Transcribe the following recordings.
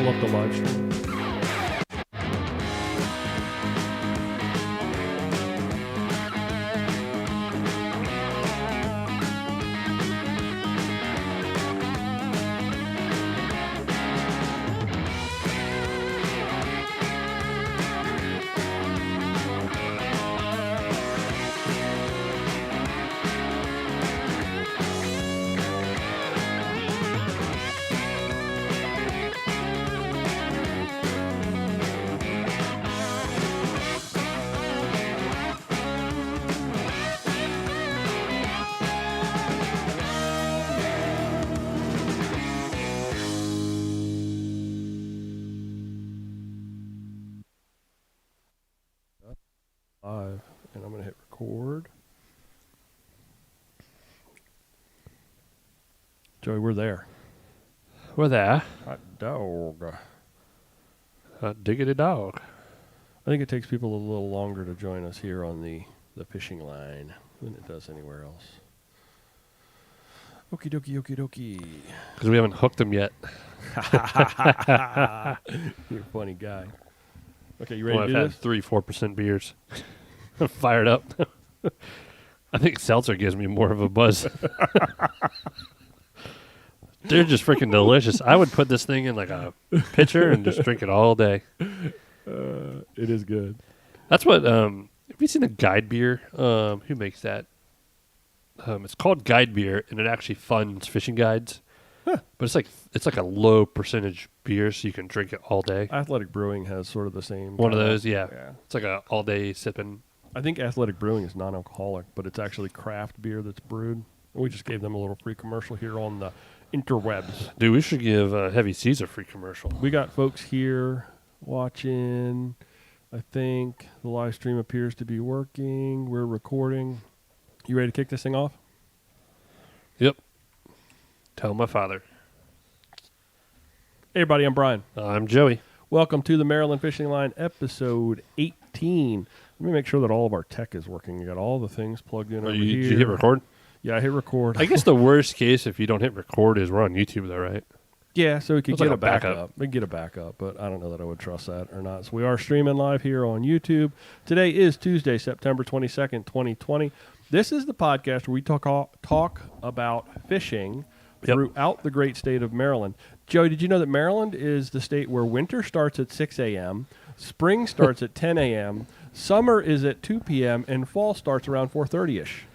pull up the live stream. Live, and I'm going to hit record. Joey, we're there. We're there. Hot dog. Diggity dog. I think it takes people a little longer to join us here on the fishing line than it does anywhere else. Okie dokie, okie dokie. Because we haven't hooked them yet. You're a funny guy. Okay, you ready to I've do had this? 3-4% beers. Fired up. I think seltzer gives me more of a buzz. They're just freaking delicious. I would put this thing in like a pitcher and just drink it all day. It is good. That's what, have you seen a guide beer? Who makes that? It's called guide beer, and it actually funds fishing guides. Huh. But it's like a low percentage beer, so you can drink it all day. Athletic Brewing has sort of the same. One of those, yeah. Yeah. It's like a all day sipping. I think Athletic Brewing is non-alcoholic, but it's actually craft beer that's brewed. We just gave them a little free commercial here on the interwebs. Dude, we should give Heavy Seas a free commercial. We got folks here watching. I think the live stream appears to be working. We're recording. You ready to kick this thing off? Yep. Tell my father. Hey, everybody, I'm Brian. I'm Joey. Welcome to the Maryland Fishing Line, episode 18. Let me make sure that all of our tech is working. You got all the things plugged in over here. Did you hit record? Yeah, I hit record. I guess the worst case if you don't hit record is we're on YouTube, though, right? Yeah, so we could It's get like a a backup. backup. We can get a backup, but I don't know that I would trust that or not. So we are streaming live here on YouTube. Today is Tuesday, September 22nd, 2020. This is the podcast where we talk about fishing throughout the great state of Maryland. Joey, did you know that Maryland is the state where winter starts at 6 a.m., spring starts at 10 a.m., summer is at 2 p.m., and fall starts around 4:30-ish?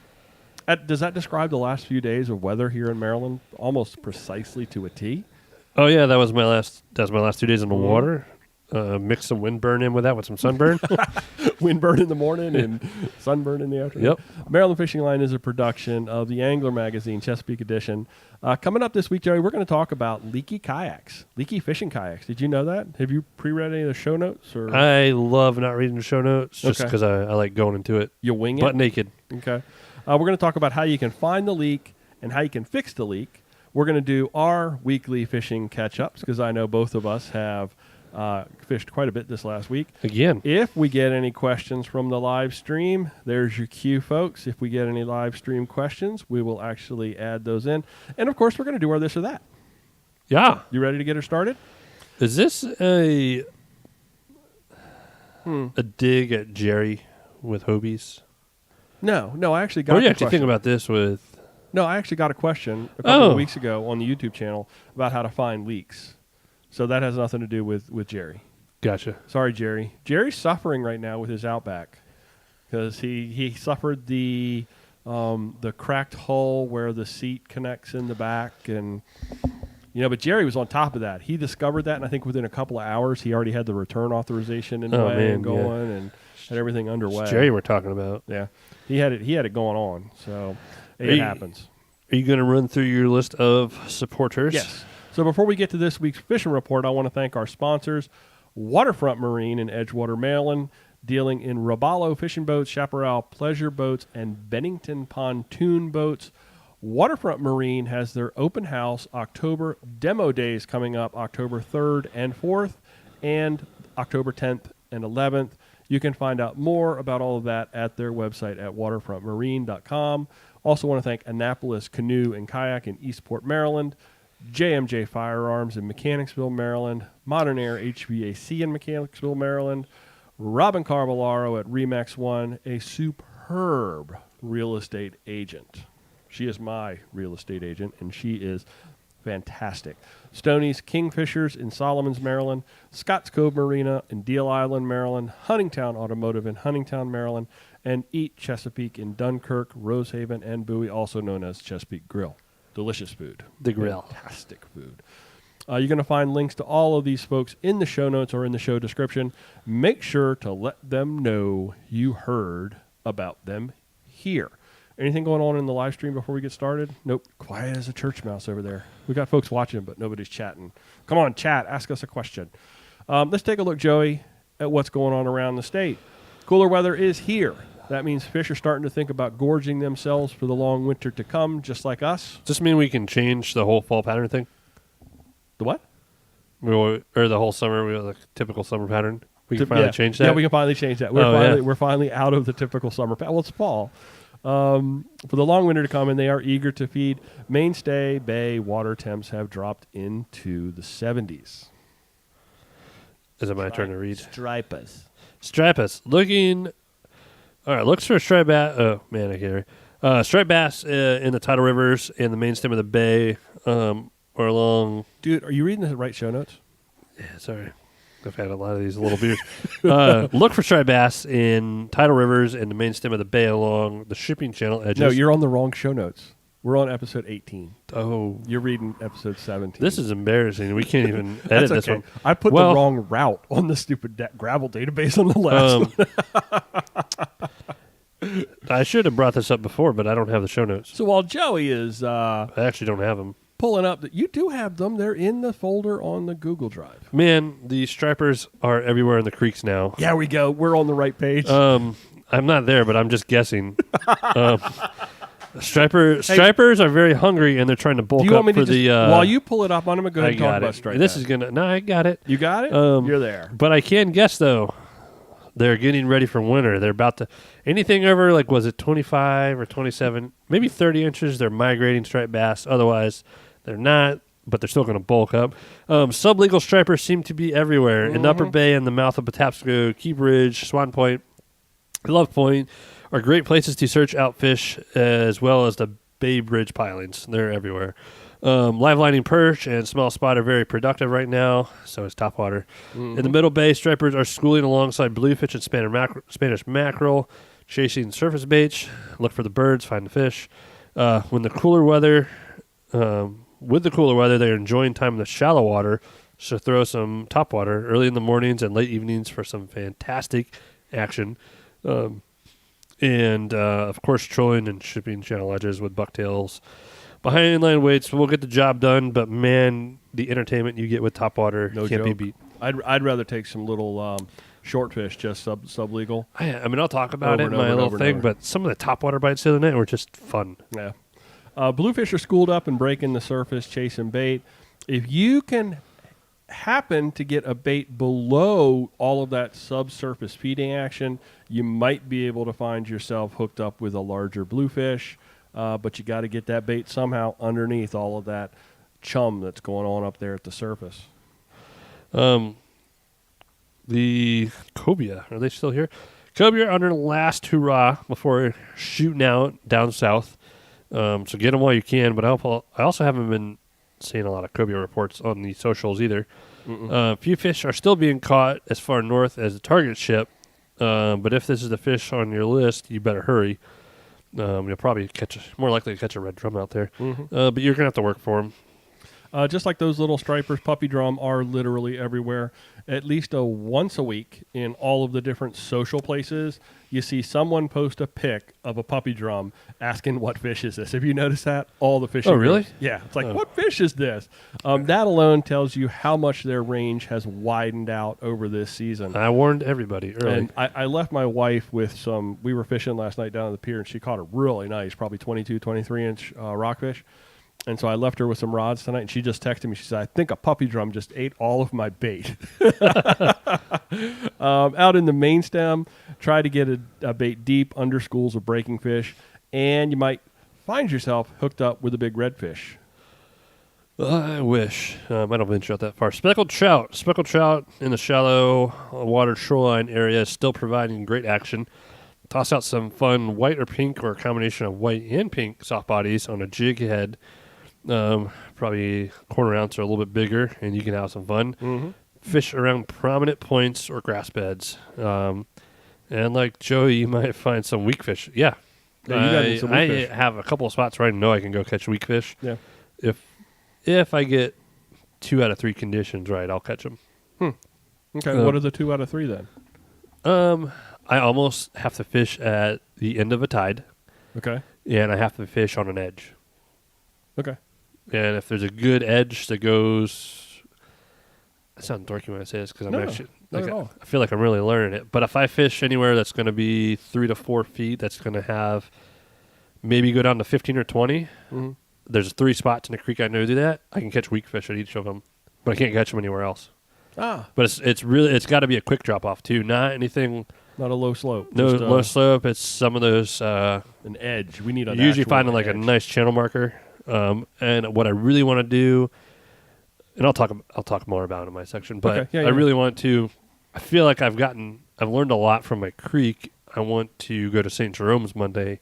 Does that describe the last few days of weather here in Maryland almost precisely to a T? Oh, yeah, that was my last 2 days in the water. Mix some windburn in with that with some sunburn. Windburn in the morning and sunburn in the afternoon. Yep. Maryland Fishing Line is a production of the Angler magazine, Chesapeake Edition. Coming up this week, Joey, we're going to talk about leaky kayaks, leaky fishing kayaks. Did you know that? Have you pre-read any of the show notes? Or I love not reading the show notes just Okay. because I like going into it you wing it? butt naked. Okay. We're going to talk about how you can find the leak and how you can fix the leak. We're going to do our weekly fishing catch-ups because I know both of us have fished quite a bit this last week. Again. If we get any questions from the live stream, there's your cue, folks. If we get any live stream questions, we will actually add those in. And, of course, we're going to do our this or that. Yeah. You ready to get her started? Is this a dig at Jerry with Hobies? No, I actually got What a do you actually question. think about this with... No, I actually got a question a couple of Oh. weeks ago on the YouTube channel about how to find leaks. So that has nothing to do with Jerry. Gotcha. Sorry, Jerry. Jerry's suffering right now with his Outback because he suffered the cracked hull where the seat connects in the back, and but Jerry was on top of that. He discovered that, and I think within a couple of hours he already had the return authorization in the way and going and had everything underway. It's Jerry we're talking about. Yeah, he had it going on. So it happens. Are you going to run through your list of supporters? Yes. So before we get to this week's fishing report, I want to thank our sponsors, Waterfront Marine in Edgewater, Maryland, dealing in Robalo fishing boats, Chaparral pleasure boats, and Bennington pontoon boats. Waterfront Marine has their open house October demo days coming up October 3rd and 4th and October 10th and 11th. You can find out more about all of that at their website at waterfrontmarine.com. Also want to thank Annapolis Canoe and Kayak in Eastport, Maryland. JMJ Firearms in Mechanicsville, Maryland, Modern Air HVAC in Mechanicsville, Maryland, Robin Carvalaro at Remax One, a superb real estate agent. She is my real estate agent, and she is fantastic. Stoney's Kingfishers in Solomons, Maryland, Scotts Cove Marina in Deal Island, Maryland, Huntingtown Automotive in Huntingtown, Maryland, and Eat Chesapeake in Dunkirk, Rosehaven, and Bowie, also known as Chesapeake Grill. Delicious food. The grill. Fantastic food. You're going to find links to all of these folks in the show notes or in the show description. Make sure to let them know you heard about them here. Anything going on in the live stream before we get started? Nope. Quiet as a church mouse over there. We got folks watching, but nobody's chatting. Come on, chat. Ask us a question. Let's take a look, Joey, at what's going on around the state. Cooler weather is here. That means fish are starting to think about gorging themselves for the long winter to come, just like us. Does this mean we can change the whole fall pattern thing? The what? Or the whole summer, we have the typical summer pattern? We can finally change that? Yeah, we can finally change that. We're finally out of the typical summer pattern. Well, it's fall. For the long winter to come, and they are eager to feed. Mainstay Bay water temps have dropped into the 70s. Is it my turn to read? Stripers. Looking. All right, looks for a striped bass. Oh, man, I can't read. Striped bass in the tidal rivers and the main stem of the bay or along. Dude, are you reading the right show notes? Yeah, sorry. I've had a lot of these little beers. Look for striped bass in tidal rivers and the main stem of the bay along the shipping channel edges. No, you're on the wrong show notes. We're on episode 18. Oh. You're reading episode 17. This is embarrassing. We can't even edit this one. I put the wrong route on the stupid gravel database on the last one. I should have brought this up before, but I don't have the show notes. So while Joey is I actually don't have them. Pulling up, you do have them. They're in the folder on the Google Drive. Man, the stripers are everywhere in the creeks now. Yeah, we go. We're on the right page. I'm not there, but I'm just guessing. Stripers are very hungry, and they're trying to bulk up for the... while you pull it up, I'm going to go ahead and talk about stripers. This is going to... No, I got it. You got it? You're there. But I can guess, though, they're getting ready for winter. They're about to... Anything over, like, was it 25 or 27, maybe 30 inches, they're migrating striped bass. Otherwise, they're not, but they're still going to bulk up. Sublegal stripers seem to be everywhere. In the Upper Bay and the mouth of Patapsco, Key Bridge, Swan Point, Love Point are great places to search out fish, as well as the Bay Bridge pilings. They're everywhere. Live lining perch and small spot are very productive right now, so is topwater. In the Middle Bay, stripers are schooling alongside bluefish and Spanish mackerel, chasing surface baits. Look for the birds, find the fish. With the cooler weather, they're enjoying time in the shallow water, so throw some topwater early in the mornings and late evenings for some fantastic action. And, of course, trolling and shipping channel edges with bucktails. Behind line weights will get the job done, but, man, the entertainment you get with topwater can't be beat. I'd rather take some little short fish, just sublegal. I mean, I'll talk about it in my little thing, but some of the topwater bites the other night were just fun. Yeah. Bluefish are schooled up and breaking the surface, chasing bait. If you can happen to get a bait below all of that subsurface feeding action, you might be able to find yourself hooked up with a larger bluefish, but you got to get that bait somehow underneath all of that chum that's going on up there at the surface. The cobia, are they still here? Cobia are under the last hurrah before shooting out down south. So get them while you can, but I also haven't been seeing a lot of cobia reports on the socials either. A few fish are still being caught as far north as the target ship, but if this is the fish on your list, you better hurry. You'll probably more likely to catch a red drum out there, but you're going to have to work for them. Just like those little stripers, puppy drum are literally everywhere. At least once a week in all of the different social places, you see someone post a pic of a puppy drum asking, what fish is this? Have you noticed that? All the fishing really? groups. Yeah. It's like, what fish is this? That alone tells you how much their range has widened out over this season. I warned everybody early. And I left my wife with we were fishing last night down at the pier, and she caught a really nice, probably 22, 23-inch rockfish. And so I left her with some rods tonight, and she just texted me. She said, I think a puppy drum just ate all of my bait. Out in the main stem, try to get a bait deep under schools of breaking fish, and you might find yourself hooked up with a big redfish. I wish. I don't venture out that far. Speckled trout. Speckled trout in the shallow water shoreline area is still providing great action. Toss out some fun white or pink or a combination of white and pink soft bodies on a jig head. Probably quarter ounce or a little bit bigger, and you can have some fun. Mm-hmm. Fish around prominent points or grass beds. And like Joey, you might find some weak fish. Yeah. Yeah, you got some weak fish. I have a couple of spots where I know I can go catch weak fish. Yeah. If I get 2 out of 3 conditions right, I'll catch them. Okay, what are the 2 out of 3 then? I almost have to fish at the end of a tide, Okay. and I have to fish on an edge. Okay. And if there's a good edge that goes, I sound dorky when I say this because I'm actually not at all. I feel like I'm really learning it. But if I fish anywhere that's going to be 3 to 4 feet, that's going to have maybe go down to 15 or 20. Mm-hmm. There's 3 spots in the creek I know do that. I can catch weak fish at each of them, but I can't catch them anywhere else. But it's got to be a quick drop off too, not anything. Not a low slope. No just, low slope. It's some of those. An edge. We need an Usually actual finding like a edge. nice channel marker. And what I really want to do, and I'll talk more about it in my section. But Okay. Yeah, I really want to. I feel like I've learned a lot from my creek. I want to go to St. Jerome's Monday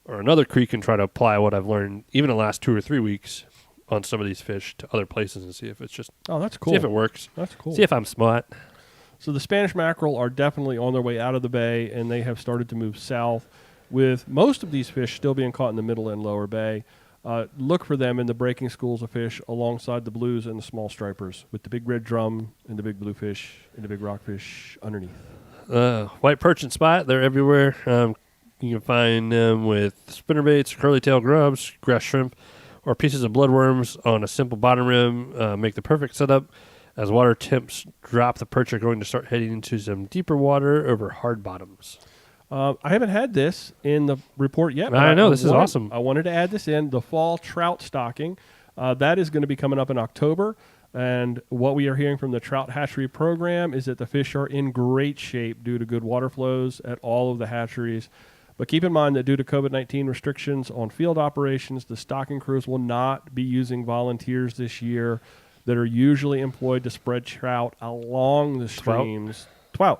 or another creek and try to apply what I've learned, even the last 2 or 3 weeks, on some of these fish to other places and see if it's just. Oh, that's cool. See if it works. That's cool. See if I'm smart. So the Spanish mackerel are definitely on their way out of the bay, and they have started to move south, with most of these fish still being caught in the middle and lower bay. Look for them in the breaking schools of fish alongside the blues and the small stripers, with the big red drum and the big bluefish and the big rockfish underneath. White perch and spot, they're everywhere. You can find them with spinnerbaits, curly-tail grubs, grass shrimp, or pieces of bloodworms on a simple bottom rim. Make the perfect setup. As water temps drop, the perch are going to start heading into some deeper water over hard bottoms. I haven't had this in the report yet. I know, this is awesome. I wanted to add this in. The fall trout stocking, that is going to be coming up in October. And what we are hearing from the trout hatchery program is that the fish are in great shape due to good water flows at all of the hatcheries. But keep in mind that due to COVID-19 restrictions on field operations, the stocking crews will not be using volunteers this year that are usually employed to spread trout along the streams. Twat.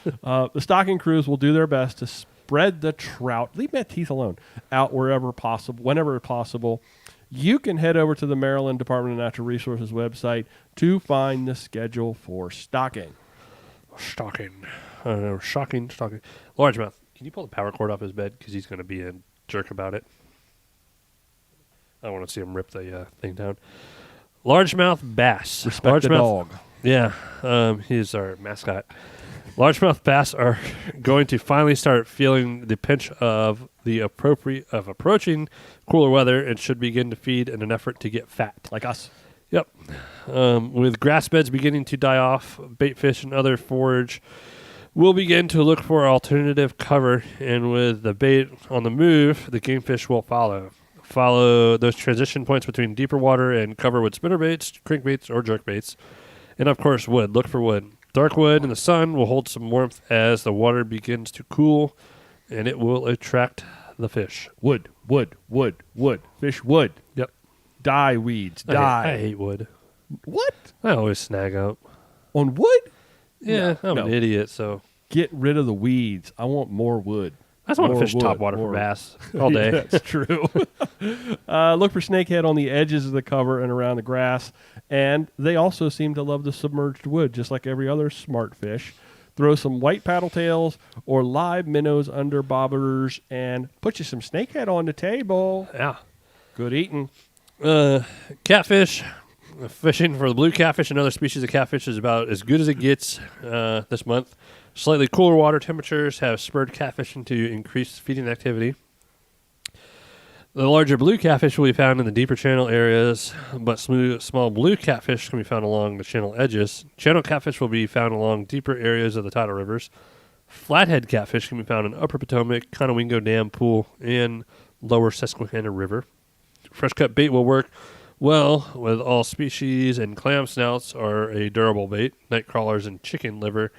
The stocking crews will do their best to spread the trout, leave my teeth alone, out wherever possible, whenever possible. You can head over to the Maryland Department of Natural Resources website to find the schedule for stocking. Stocking. Largemouth. Can you pull the power cord off his bed? Because he's going to be a jerk about it. I don't want to see him rip the thing down. Largemouth bass. Respect the dog. Yeah, he's our mascot. Largemouth bass are going to finally start feeling the pinch of approaching cooler weather and should begin to feed in an effort to get fat. Like us. Yep. With grass beds beginning to die off, bait fish and other forage will begin to look for alternative cover, and with the bait on the move, the game fish will follow those transition points between deeper water and cover with spinnerbaits, crankbaits, or jerkbaits. And of course, wood. Look for wood. Dark wood in the sun will hold some warmth as the water begins to cool, and it will attract the fish. Wood. Fish wood. Yep. Die weeds. Die. I hate wood. What? I always snag out. On wood? Yeah, I'm an idiot, so. Get rid of the weeds. I want more wood. I just want to More fish wood, top water more- for bass all day. Yeah, that's true. Look for snakehead on the edges of the cover and around the grass. And they also seem to love the submerged wood, just like every other smart fish. Throw some white paddle tails or live minnows under bobbers and put you some snakehead on the table. Yeah. Good eating. Catfish. Fishing for the blue catfish and other species of catfish is about as good as it gets this month. Slightly cooler water temperatures have spurred catfishing to increase feeding activity. The larger blue catfish will be found in the deeper channel areas, but small blue catfish can be found along the channel edges. Channel catfish will be found along deeper areas of the tidal rivers. Flathead catfish can be found in Upper Potomac, Conowingo Dam Pool, and Lower Susquehanna River. Fresh cut bait will work well with all species, and clam snouts are a durable bait. Night crawlers and chicken liver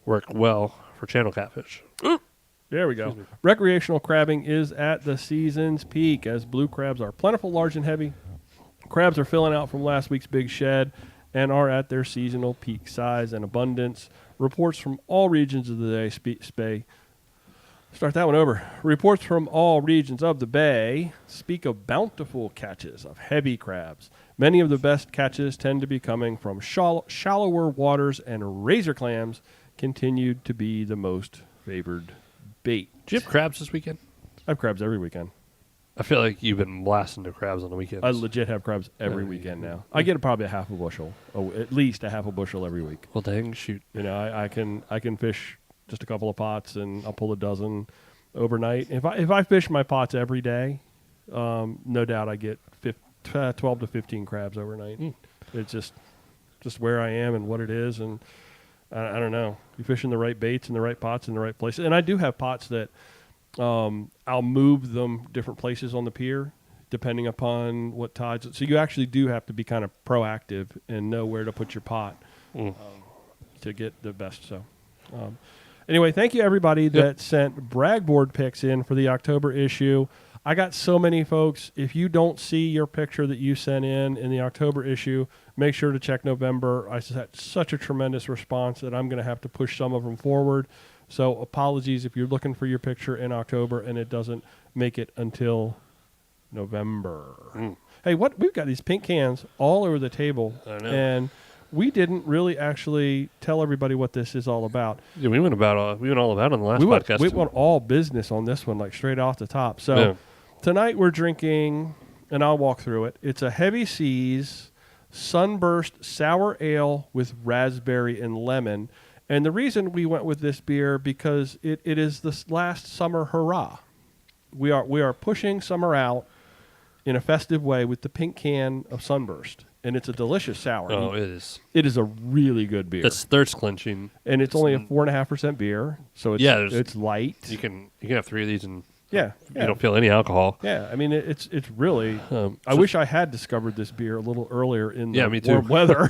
work well for channel catfish. There we go. Recreational crabbing is at the season's peak as blue crabs are plentiful, large, and heavy. Crabs are filling out from last week's big shed and are at their seasonal peak size and abundance. Reports from all regions of the day start that one over. Reports from all regions of the bay speak of bountiful catches of heavy crabs. Many of the best catches tend to be coming from shallower waters, and razor clams continued to be the most favored bait. Do you have crabs this weekend? I have crabs every weekend. I feel like you've been blasting the crabs on the weekends. I legit have crabs every weekend now. I get probably a half a bushel, at least a half a bushel every week. Well, dang, shoot. You know, I can fish just a couple of pots, and I'll pull a dozen overnight. If I fish my pots every day, no doubt I get 12 to 15 crabs overnight. It's just where I am and what it is, and I don't know. You fishing the right baits and the right pots in the right places, and I do have pots that I'll move them different places on the pier depending upon what tides. So you actually do have to be kind of proactive and know where to put your pot to get the best. So anyway, thank you everybody that sent bragboard pics in for the October issue. I got so many folks. If you don't see your picture that you sent in the October issue, make sure to check November. I had such a tremendous response that I'm going to have to push some of them forward. So apologies if you're looking for your picture in October and it doesn't make it until November. Hey, we've got these pink cans all over the table. I know. And we didn't really actually tell everybody what this is all about. Yeah, we went all about it on the last podcast. We went all business on this one, like straight off the top. So tonight we're drinking, and I'll walk through it. It's a Heavy Seas Sunburst Sour Ale with raspberry and lemon. And the reason we went with this beer, because it is this last summer hurrah. We are pushing summer out in a festive way with the pink can of Sunburst. And it's a delicious sour. Oh, it is. It is a really good beer. It's thirst quenching. And it's only a 4.5% beer, so it's light. You can have 3 of these and you don't feel any alcohol. Yeah, I mean it's really. I wish I had discovered this beer a little earlier in the me too. warm weather.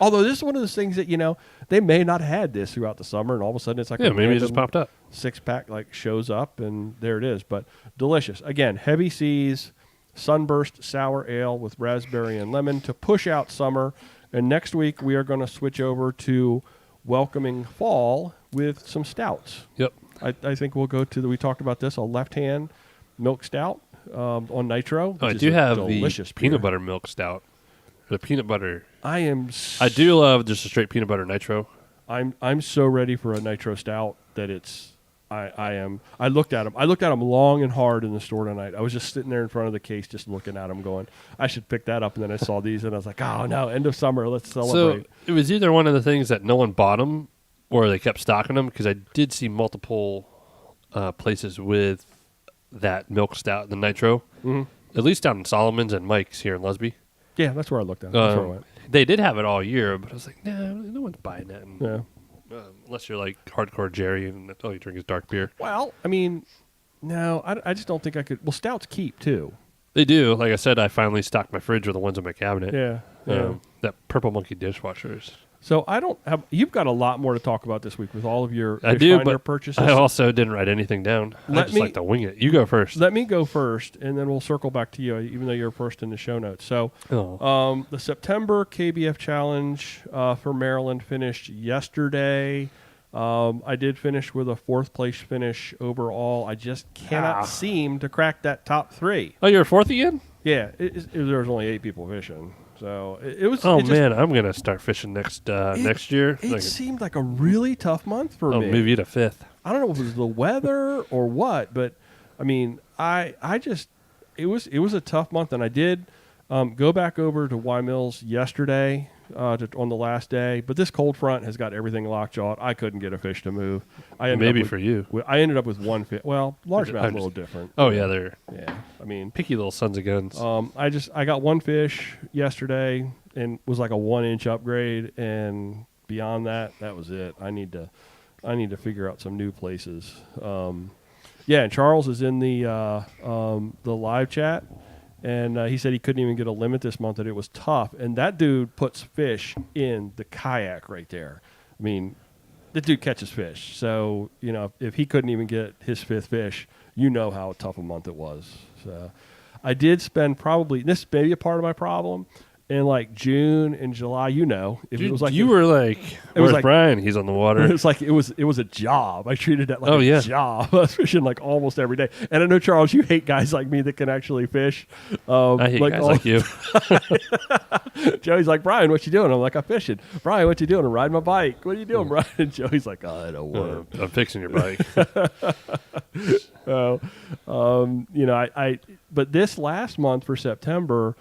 Although this is one of those things that they may not have had this throughout the summer, and all of a sudden it's like maybe it just popped up. 6-pack shows up, and there it is. But delicious. Again, Heavy Seas Sunburst Sour Ale with raspberry and lemon to push out summer. And next week we are going to switch over to welcoming fall with some stouts. Yep. I think we'll go to we talked about this, a left-hand milk stout on nitro. I do have delicious the peanut butter milk stout. The peanut butter. I do love just a straight peanut butter nitro. I'm so ready for a nitro stout that it's. I am. I looked at them long and hard in the store tonight. I was just sitting there in front of the case, just looking at them, going, "I should pick that up." And then I saw these, and I was like, "Oh no! End of summer. Let's celebrate." So it was either one of the things that no one bought them, or they kept stocking them, because I did see multiple places with that milk stout, the nitro, at least down in Solomon's and Mike's here in Lesby. Yeah, that's where I looked at. That's where I went. They did have it all year, but I was like, no one's buying that. And, Yeah. Unless you're like hardcore Jerry and all you drink is dark beer. Well, I mean, no, I just don't think I could. Well, stouts keep too. They do. Like I said, I finally stocked my fridge with the ones in my cabinet. Yeah. That Purple Monkey dishwashers. So I don't have. You've got a lot more to talk about this week with all of your I do, but purchases. I also didn't write anything down. I just like to wing it. You go first. Let me go first, and then we'll circle back to you, even though you're first in the show notes. So the September KBF Challenge for Maryland finished yesterday. I did finish with a 4th place finish overall. I just cannot seem to crack that top 3. Oh, you're 4th again? Yeah, there was only 8 people fishing. So it was. Oh, man, I'm going to start fishing next year. It seemed like a really tough month for me. I'll move you to 5th. I don't know if it was the weather or what, but I mean, I just it was a tough month, and I did go back over to Y Mills yesterday on the last day, but this cold front has got everything lockjawed. I couldn't get a fish to move. Maybe for you. I ended up with one fish. Well, largemouth's a little different. Oh yeah, they're I mean, picky little sons of guns. I got one fish yesterday and was like a 1-inch upgrade, and beyond that was it. I need to figure out some new places. And Charles is in the live chat. And he said he couldn't even get a limit this month, that it was tough. And that dude puts fish in the kayak right there. I mean, the dude catches fish. So, if he couldn't even get his 5th fish, you know how tough a month it was. So I did spend probably, this may be a part of my problem, in like June and July, if it was like you were like, where's Brian? He's on the water. It was like it was a job. I treated it like a job. I was fishing like almost every day. And I know, Charles, you hate guys like me that can actually fish. I hate guys like you. Joey's like, Brian, what you doing? I'm like, I'm fishing. Brian, what you doing? I'm riding my bike. What are you doing, Brian? And Joey's like, I don't want to. I'm fixing your bike. But this last month for September,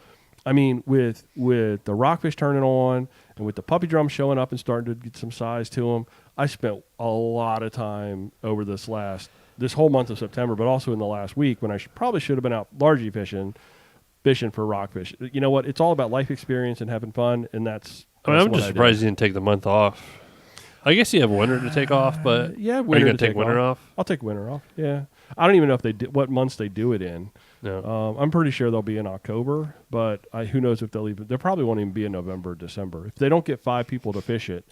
I mean, with the rockfish turning on and with the puppy drum showing up and starting to get some size to them, I spent a lot of time over this whole month of September, but also in the last week when I probably should have been out largely fishing for rockfish. You know what? It's all about life experience and having fun, and that's. I'm just surprised you didn't take the month off. I guess you have winter to take off, but yeah, are you going to take winter off? I'll take winter off. Yeah, I don't even know if what months they do it in. No. I'm pretty sure they'll be in October, but who knows if they'll even. They probably won't even be in November or December. If they don't get 5 people to fish it,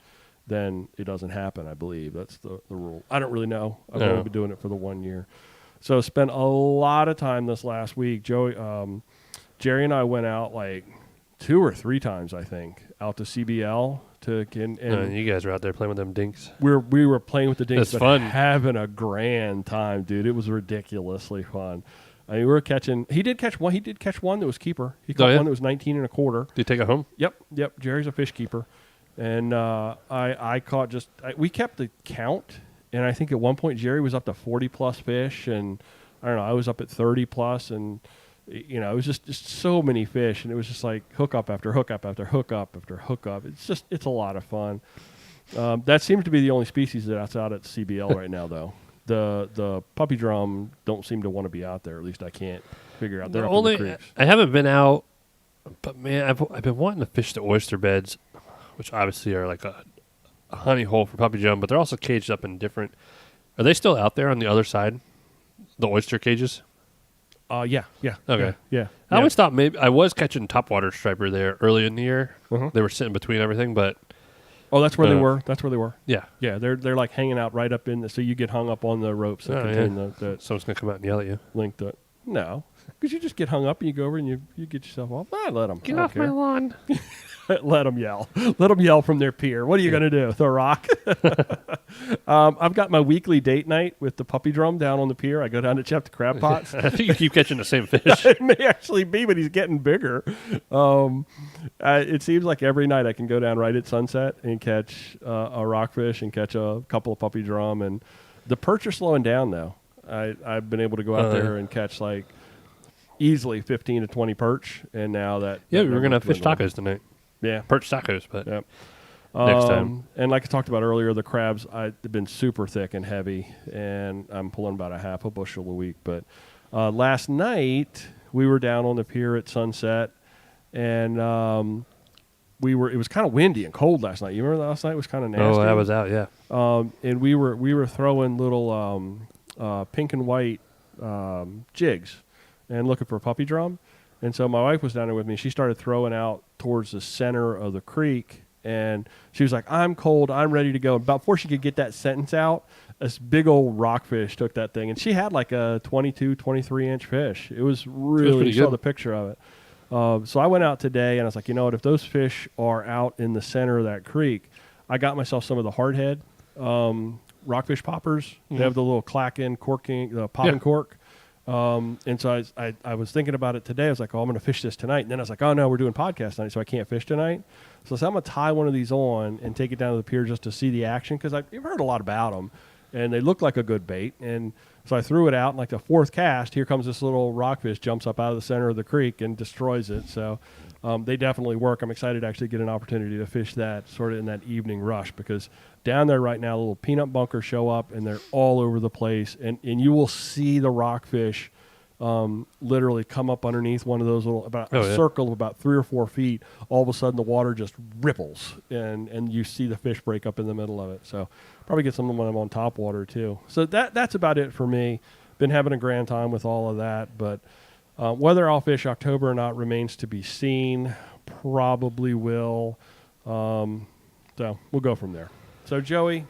then it doesn't happen. I believe that's the rule. I don't really know. I've only been doing it for the 1 year, so spent a lot of time this last week. Jerry and I went out like 2 or 3 times, I think, out to CBL. And you guys were out there playing with them dinks. We were playing with the dinks. That's fun. Having a grand time, dude. It was ridiculously fun. I mean, we were catching. He did catch one. He did catch one that was keeper. He caught one that was 19 and a quarter. Did you take it home? Yep. Jerry's a fish keeper, and I caught we kept the count, and I think at one point Jerry was up to 40 plus fish, and I don't know. I was up at 30 plus, and it was just so many fish, and it was just like hook up after hook up after hook up after hook up. It's a lot of fun. That seems to be the only species that's out at CBL right now, though. The puppy drum don't seem to want to be out there. At least I can't figure out. They're up in the creeks. I haven't been out, but man, I've been wanting to fish the oyster beds, which obviously are like a honey hole for puppy drum, but they're also caged up in different. Are they still out there on the other side? The oyster cages? Yeah. Okay. Yeah. I always thought maybe I was catching topwater striper there early in the year. Uh-huh. They were sitting between everything, but that's where they were. That's where they were. Yeah. Yeah. They're like hanging out right up in so you get hung up on the ropes that contain the someone's gonna come out and yell at you. Link to it. No, because you just get hung up and you go over and you get yourself off. Let them get off my lawn. Let them yell. Let them yell from their pier. What are you going to do? Throw a rock? I've got my weekly date night with the puppy drum down on the pier. I go down to Chesapeake the crab pots. I think you keep catching the same fish. It may actually be, but he's getting bigger. It seems like every night I can go down right at sunset and catch a rockfish and catch a couple of puppy drum. And the perch are slowing down, though. I've been able to go out there and catch like easily 15 to 20 perch. And now that... Yeah, we were going to have fish tacos tonight. Yeah. Perch tacos, but yep. Next time. And like I talked about earlier, the crabs, they've been super thick and heavy, and I'm pulling about a half a bushel a week. But last night, we were down on the pier at sunset, and it was kind of windy and cold last night. You remember last night? It was kind of nasty. Oh, I was out, yeah. And we were throwing little pink and white jigs and looking for a puppy drum. And so my wife was down there with me. She started throwing out towards the center of the creek, and she was like, I'm cold, I'm ready to go. About before she could get that sentence out, this big old rockfish took that thing, and she had like a 22, 23-inch fish. It was really, you saw the picture of it. So I went out today, and I was like, you know what, if those fish are out in the center of that creek, I got myself some of the hardhead rockfish poppers. Mm-hmm. They have the little clacking, corking, popping cork. And so I was thinking about it today. I was like, I'm going to fish this tonight. And then I was like, oh, no, we're doing podcast tonight, so I can't fish tonight. So I'm going to tie one of these on and take it down to the pier just to see the action, because I've heard a lot about them, and they look like a good bait. And so I threw it out, and like the fourth cast, here comes this little rockfish, jumps up out of the center of the creek and destroys it. So they definitely work. I'm excited to actually get an opportunity to fish that sort of in that evening rush, because down there right now, little peanut bunkers show up, and they're all over the place. And you will see the rockfish literally come up underneath one of those little, circle of about 3 or 4 feet. All of a sudden, the water just ripples, and you see the fish break up in the middle of it. So probably get some of them on top water, too. So that's about it for me. Been having a grand time with all of that. But whether I'll fish October or not remains to be seen. Probably will. So we'll go from there. So, Joey,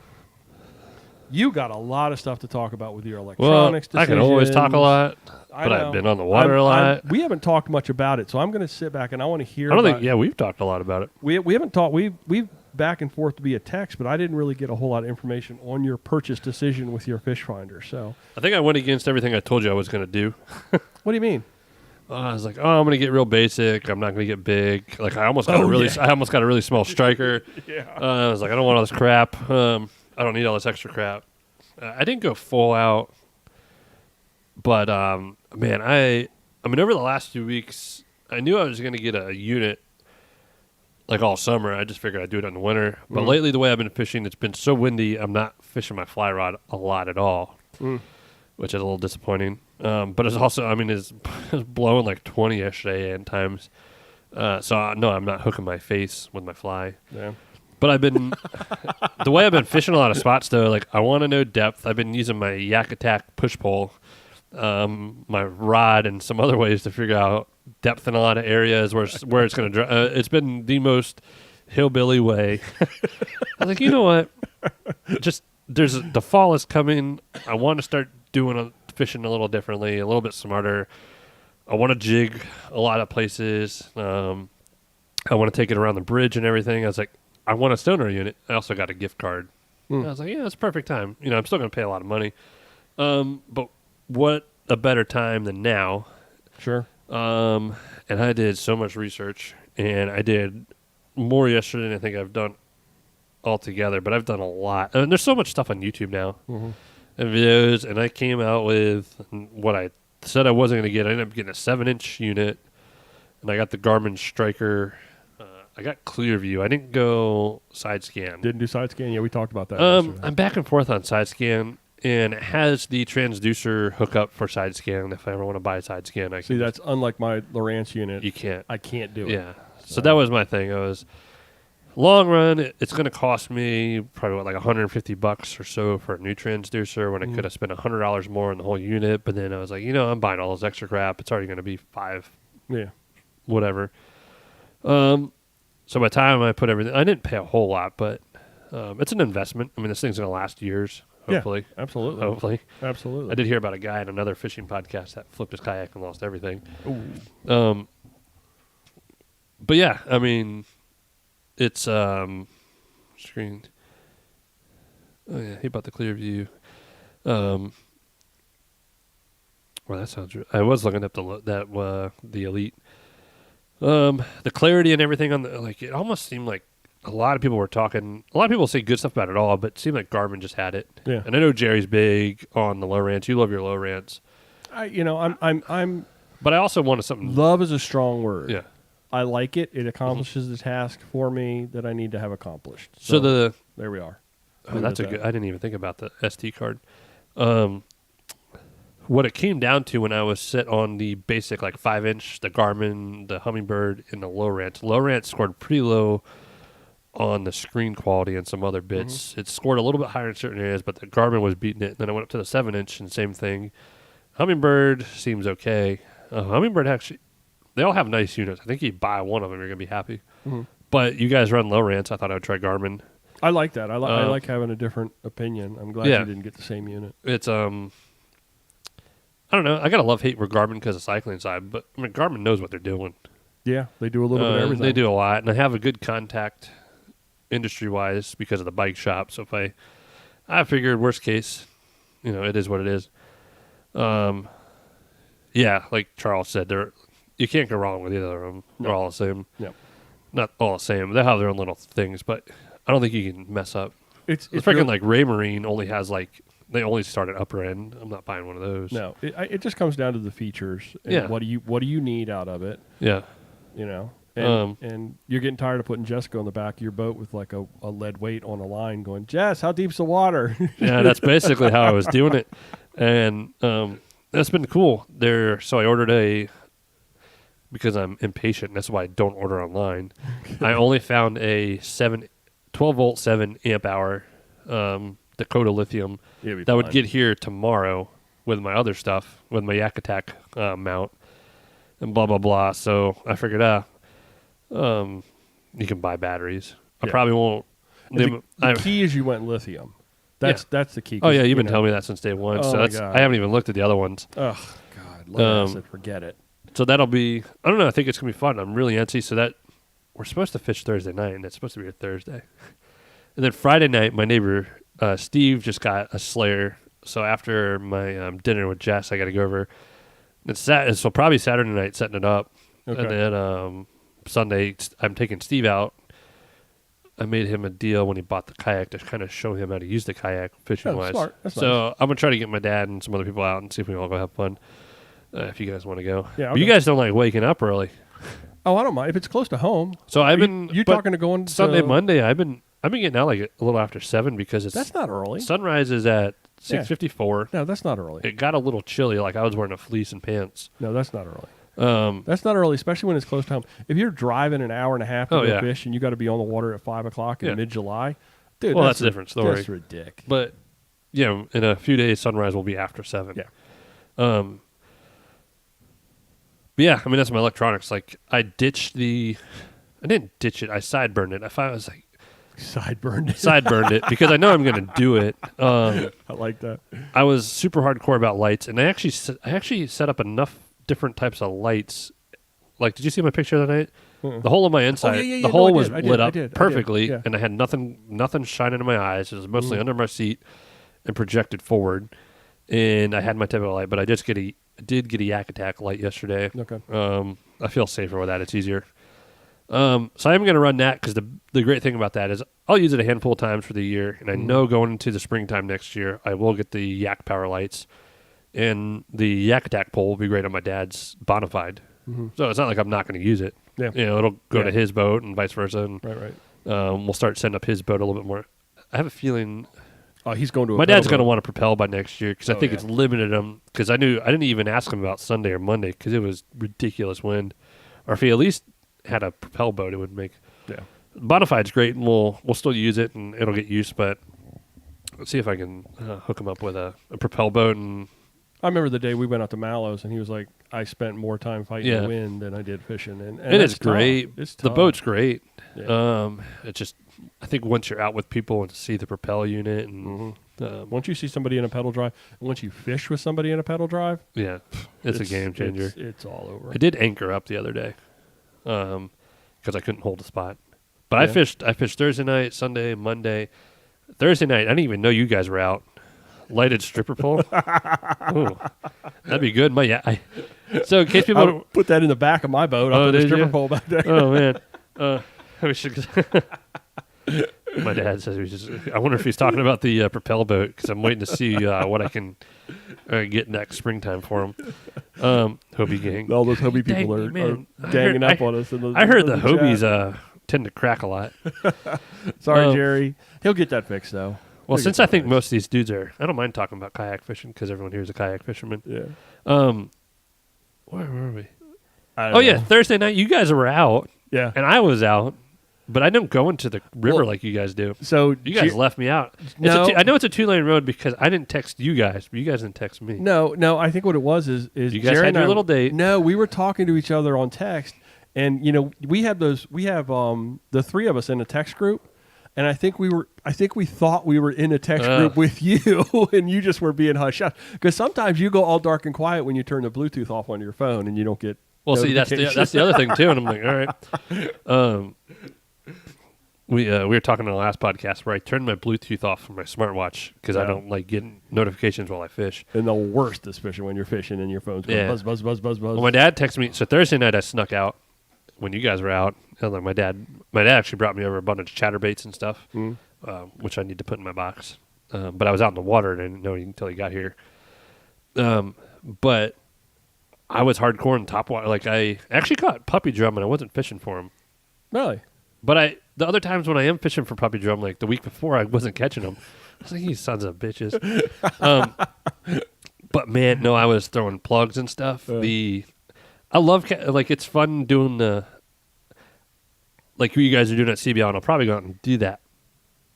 You got a lot of stuff to talk about with your electronics I can always talk a lot, but I've been on the water a lot. We haven't talked much about it, so I'm going to sit back and I want to hear. We've talked a lot about it. We haven't talked. We've back and forth via text, but I didn't really get a whole lot of information on your purchase decision with your fish finder. So I think I went against everything I told you I was going to do. What do you mean? I was like, I'm going to get real basic. I'm not going to get big. Like I almost got a really small striker. Yeah. I was like, I don't want all this crap. I don't need all this extra crap. I didn't go full out, but man, I mean, over the last 2 weeks, I knew I was going to get a unit like all summer. I just figured I'd do it in the winter. But lately, the way I've been fishing, it's been so windy. I'm not fishing my fly rod a lot at all, which is a little disappointing. But it's also, I mean, it's blowing like 20 yesterday and times. So no, I'm not hooking my face with my fly. Yeah. But I've been the way I've been fishing a lot of spots though. Like I want to know depth. I've been using my Yak Attack push pole, my rod, and some other ways to figure out depth in a lot of areas where it's going to. It's been the most hillbilly way. I was like, you know what? Just the fall is coming. I want to start doing fishing a little differently, a little bit smarter. I want to jig a lot of places. I want to take it around the bridge and everything. I was like, I want a stoner unit. I also got a gift card. I was like, yeah, it's perfect time. You know, I'm still going to pay a lot of money. But what a better time than now. Sure. And I did so much research, and I did more yesterday than I think I've done altogether, but I've done a lot. And there's so much stuff on YouTube now and videos, and I came out with what I said I wasn't going to get. I ended up getting a 7-inch unit, and I got the Garmin Striker. I got clear view. I didn't go side scan. Didn't do side scan? Yeah, we talked about that yesterday. I'm back and forth on side scan, and it has the transducer hookup for side scan. If I ever want to buy a side scan, I can. See, that's unlike my Lowrance unit. You can't. I can't do it. Yeah. So that was my thing. I was long run. It's going to cost me probably like $150 or so for a new transducer when I could have spent $100 more on the whole unit. But then I was like, I'm buying all this extra crap. It's already going to be $5. Yeah. Whatever. So by the time I put everything, I didn't pay a whole lot, but it's an investment. I mean, this thing's going to last years, hopefully. Yeah, absolutely. Hopefully. Absolutely. I did hear about a guy in another fishing podcast that flipped his kayak and lost everything. Ooh. But yeah, I mean, it's screen. Oh yeah, he bought the clear view. Well, that sounds. I was looking up the Elite. The clarity and everything on it almost seemed like a lot of people were talking. A lot of people say good stuff about it all, but it seemed like Garmin just had it. Yeah. And I know Jerry's big on the Lowrance. You love your Lowrance. I'm. But I also wanted something. Love is a strong word. Yeah. I like it. It accomplishes the task for me that I need to have accomplished. So there we are. That's a good. I didn't even think about the SD card. What it came down to when I was set on the basic 5-inch, the Garmin, the Humminbird, and the Lowrance. Lowrance scored pretty low on the screen quality and some other bits. It scored a little bit higher in certain areas, but the Garmin was beating it. Then I went up to the 7-inch and same thing. Humminbird seems okay. Humminbird actually, they all have nice units. I think you buy one of them, you're going to be happy. But you guys run Lowrance. I thought I would try Garmin. I like that. I like having a different opinion. I'm glad you didn't get the same unit. It's I don't know. I got a love-hate for Garmin because of cycling side, but I mean, Garmin knows what they're doing. Yeah, they do a little bit of everything. They do a lot, and they have a good contact industry-wise because of the bike shop. So if I figured worst case, it is what it is. Yeah, like Charles said, you can't go wrong with either of them. They're all the same. Yep. Not all the same. They have their own little things, but I don't think you can mess up. It's freaking like Raymarine only has they only start at upper end. I'm not buying one of those. No, it just comes down to the features. And what do you need out of it? Yeah. And you're getting tired of putting Jessica on the back of your boat with a lead weight on a line going, Jess, how deep's the water? Yeah, that's basically how I was doing it. And that's been cool. So I ordered because I'm impatient. That's why I don't order online. I only found a 12-volt 7 amp hour Dakota lithium that would get here tomorrow with my other stuff, with my Yak Attack mount and blah, blah, blah. So I figured you can buy batteries. I probably won't. The key is you went lithium. That's the key. Oh yeah, you've been telling me that since day one. Oh so my that's God. I haven't even looked at the other ones. Oh God, lead acid, forget it. So that'll be. I don't know. I think it's gonna be fun. I'm really antsy. So that we're supposed to fish Thursday night, and it's supposed to be a Thursday. And then Friday night, my neighbor Steve just got a Slayer. So after my dinner with Jess, I got to go over. So probably Saturday night setting it up, Okay. and then Sunday I'm taking Steve out. I made him a deal when he bought the kayak to kind of show him how to use the kayak fishing wise. Smart. That's So nice. I'm gonna try to get my dad and some other people out and see if we can all go have fun. If you guys want to go, Yeah, but you guys don't like waking up early. Oh, I don't mind if it's close to home. So I've been You but talking to going Sunday, to, Monday. I've been getting out like a little after 7 because it's That's not early. sunrise is at 6:54. No, that's not early. It got a little chilly, like I was wearing a fleece and pants. No, that's not early. That's not early, especially when it's close to home. If you're driving an hour and a half to go fish and you got to be on the water at 5 o'clock in mid-July, dude, well, that's a different story. That's ridiculous. But in a few days, sunrise will be after 7. Yeah. But yeah, I mean that's my electronics. Like I didn't ditch it. I sideburned it. I was like sideburned it because I know I'm going to do it. I like that. I was super hardcore about lights, and I actually set up enough different types of lights. Like, did you see my picture the other night? Uh-uh. The hole in my inside, yeah, the no, hole I was did, lit up I did, perfectly, yeah. and I had nothing shining in my eyes. It was mostly under my seat and projected forward, and I had my typical light, but I did get a Yak Attack light yesterday. Okay. I feel safer with that. It's easier. So I'm going to run that because the great thing about that is I'll use it a handful of times for the year, and I know going into the springtime next year I will get the Yak Power lights, and the Yak Attack pole will be great on my dad's Bonafide. Mm-hmm. So it's not like I'm not going to use it. Yeah. It'll go to his boat and vice versa. And, Right. we'll start setting up his boat a little bit more. I have a feeling Oh, he's going to. my dad's going to want to propel by next year because I think yeah. it's limited him. Because I didn't even ask him about Sunday or Monday because it was ridiculous wind. Or if he at least had a propel boat, it would make. Yeah. Bonafide's great, and we'll still use it, and it'll get used. But let's see if I can hook him up with a propel boat. And I remember the day we went out to Mallows, and he was like, "I spent more time fighting the wind than I did fishing." And it's great. It's the tough. boat's great. Yeah. It's just I think once you're out with people and see the propel unit, and Once you see somebody in a pedal drive, and once you fish with somebody in a pedal drive, it's a game changer. It's all over. I did anchor up the other day because I couldn't hold a spot. But I fished Thursday night, Sunday, Monday. Thursday night, I didn't even know you guys were out. Lighted stripper pole. Ooh, that'd be good. So in case people I'll put that in the back of my boat. I'll put the stripper pole back there. Oh man, we should. My dad says we should. I wonder if he's talking about the propel boat because I'm waiting to see what I can get next springtime for him. Hobie gang. All those Hobie Dang, people are man. ganging up on us. I heard the Hobies tend to crack a lot. Sorry, Jerry. He'll get that fixed though. Well, since I think most of these dudes I don't mind talking about kayak fishing because everyone here is a kayak fisherman. Yeah. Where were we? I don't know. Thursday night you guys were out. Yeah. And I was out, but I don't go into the river like you guys do. So you guys left me out. No. I know it's a 2-lane road because I didn't text you guys, but you guys didn't text me. No. I think what it was is you guys Jerry had and your little date. No, we were talking to each other on text, and we have the three of us in a text group. And I think we thought we were in a text group with you, and you just were being hush because sometimes you go all dark and quiet when you turn the Bluetooth off on your phone, and you don't get. Well, see, that's the other thing too, and I'm like, all right. We were talking on the last podcast where I turned my Bluetooth off from my smartwatch because I don't like getting notifications while I fish. And the worst is fishing when you're fishing and your phone's going buzz, buzz, buzz, buzz, buzz. Well, my dad texted me. So Thursday night I snuck out when you guys were out. And like my dad actually brought me over a bunch of chatterbaits and stuff, which I need to put in my box. But I was out in the water and I didn't know until he got here. But I was hardcore in top water. Like I actually caught puppy drum and I wasn't fishing for him. Really? But the other times when I am fishing for puppy drum, like the week before, I wasn't catching them. I was like, you sons of bitches. But man, no, I was throwing plugs and stuff. I love it's fun doing the like you guys are doing at CBL, and I'll probably go out and do that.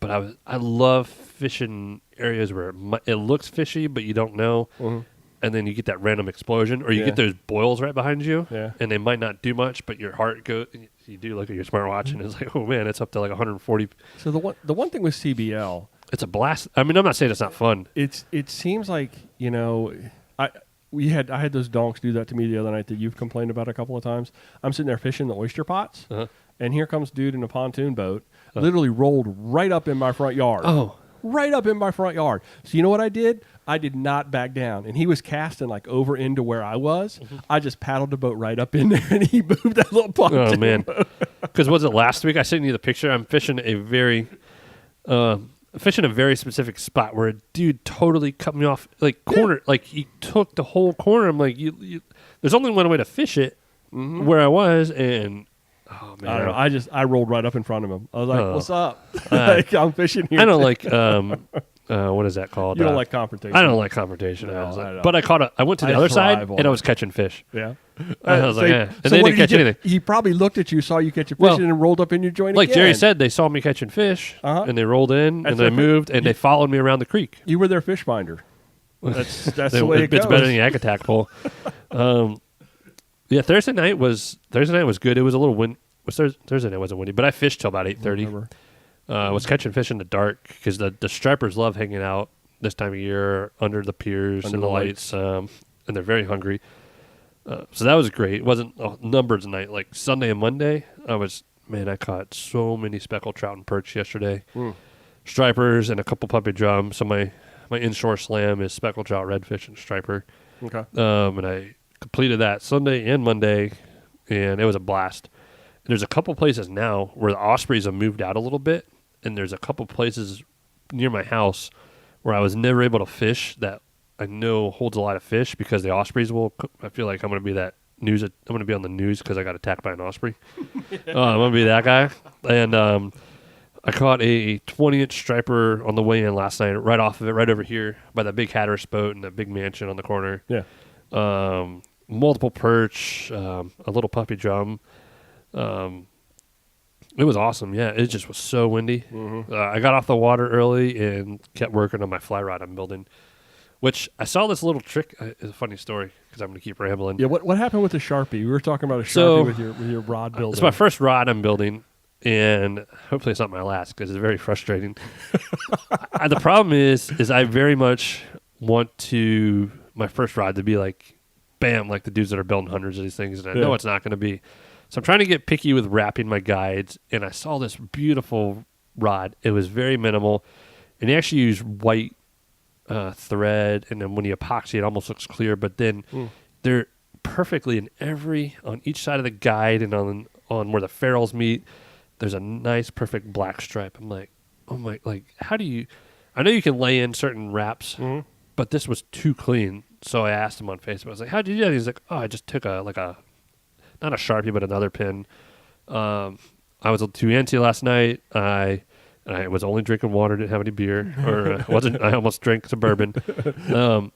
But I love fishing areas where it looks fishy, but you don't know. Mm-hmm. And then you get that random explosion, or you get those boils right behind you, and they might not do much, but your heart goes. You do look at your smartwatch, and it's like, oh man, it's up to like 140. So the one thing with CBL It's a blast. I mean, I'm not saying it's not fun. It seems like, you know, I had those donks do that to me the other night that you've complained about a couple of times. I'm sitting there fishing the oyster pots, and here comes dude in a pontoon boat, literally rolled right up in my front yard. Oh. Right up in my front yard. So you know what I did? I did not back down. And he was casting like over into where I was. I just paddled the boat right up in there, and he moved that little pontoon. Oh, man. Because was it last week? I sent you the picture. I'm fishing a very specific spot where a dude totally cut me off, like corner, like he took the whole corner. I'm like, there's only one way to fish it where I was, and oh man, I don't know. I rolled right up in front of him. I was like, "What's up?" Like, I'm fishing here. I don't like what is that called? You don't like confrontation. I don't like confrontation. No, I don't. But I went to the other side and I was catching fish. Yeah. I was like, and they didn't catch anything. He probably looked at you, saw you catch a fish, and rolled up in your joint like again. Jerry said, they saw me catching fish, and they rolled in, and they moved, and they followed me around the creek. You were their fish finder. That's the way it goes. It's better than the Ag Attack pole. Yeah, Thursday night was good. It was a little wind. Thursday night wasn't windy, but I fished till about 8:30. Was catching fish in the dark because the stripers love hanging out this time of year under the piers and the lights, and they're very hungry. So that was great. It wasn't numbers night like Sunday and Monday. I caught so many speckled trout and perch yesterday. Stripers and a couple puppy drums. So my inshore slam is speckled trout, redfish, and striper. Okay. And I completed that Sunday and Monday, and it was a blast. And there's a couple places now where the ospreys have moved out a little bit, and there's a couple places near my house where I was never able to fish that I know holds a lot of fish because the ospreys will. I feel like I'm going to be that news. I'm going to be on the news because I got attacked by an osprey. I'm going to be that guy. And I caught a 20-inch striper on the way in last night, right off of it, right over here by that big Hatteras boat and that big mansion on the corner. Yeah. Multiple perch, a little puppy drum. It was awesome. Yeah, it just was so windy. I got off the water early and kept working on my fly rod I'm building, which I saw this little trick. It's a funny story because I'm going to keep rambling. Yeah, what happened with the Sharpie? We were talking about a Sharpie with your rod building. It's my first rod I'm building, and hopefully it's not my last because it's very frustrating. The problem is I very much want my first rod to be like, bam, like the dudes that are building hundreds of these things, and I know it's not going to be. So I'm trying to get picky with wrapping my guides, and I saw this beautiful rod. It was very minimal, and he actually used white thread, and then when you epoxy, it almost looks clear. But then they're perfectly on each side of the guide and on where the ferrules meet. There's a nice, perfect black stripe. I'm like, oh my! Like, how do you? I know you can lay in certain wraps, but this was too clean. So I asked him on Facebook. I was like, "How'd you do that?" He's like, "Oh, I just took not a Sharpie, but another pin. I was too antsy last night. I was only drinking water, didn't have any beer, or I almost drank some bourbon. I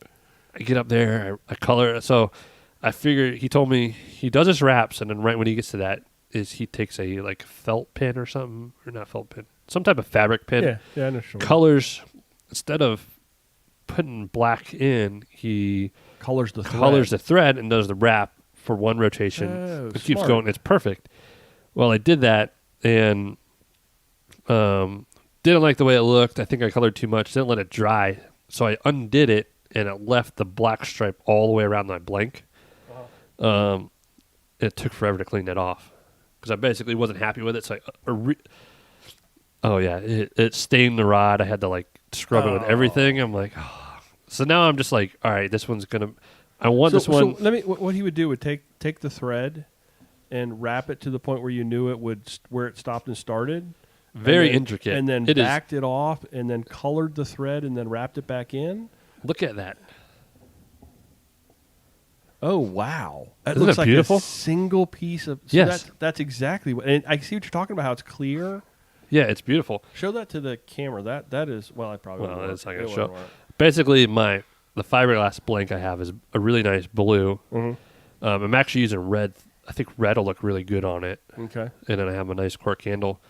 get up there, I color. So I figured he told me he does his wraps, and then right when he gets to that, he takes a like felt pen or something, or not felt pen, some type of fabric pen. Yeah, I know. Sure. Colors instead of putting black in, he colors the thread and does the wrap. For one rotation, it keeps smart. going. It's perfect. Well, I did that and didn't like the way it looked. I think I colored too much. Didn't let it dry, so I undid it, and it left the black stripe all the way around my blank. It took forever to clean that off because I basically wasn't happy with it. So it stained the rod. I had to like scrub it with everything. I'm like, oh. So now I'm just like, all right, this one's gonna. I want this one. So what he would do would take the thread and wrap it to the point where you knew it where it stopped and started. Very intricate. And then backed it off and then colored the thread and then wrapped it back in. Look at that. Oh, wow. That Isn't looks that like beautiful? a single piece of... So yes. That's exactly what... And I see what you're talking about, how it's clear. Yeah, it's beautiful. Show that to the camera. That is... Well, I probably won't. That's not going to show. Basically, the fiberglass blank I have is a really nice blue. I'm actually using red. I think red will look really good on it. Okay. And then I have a nice cork handle.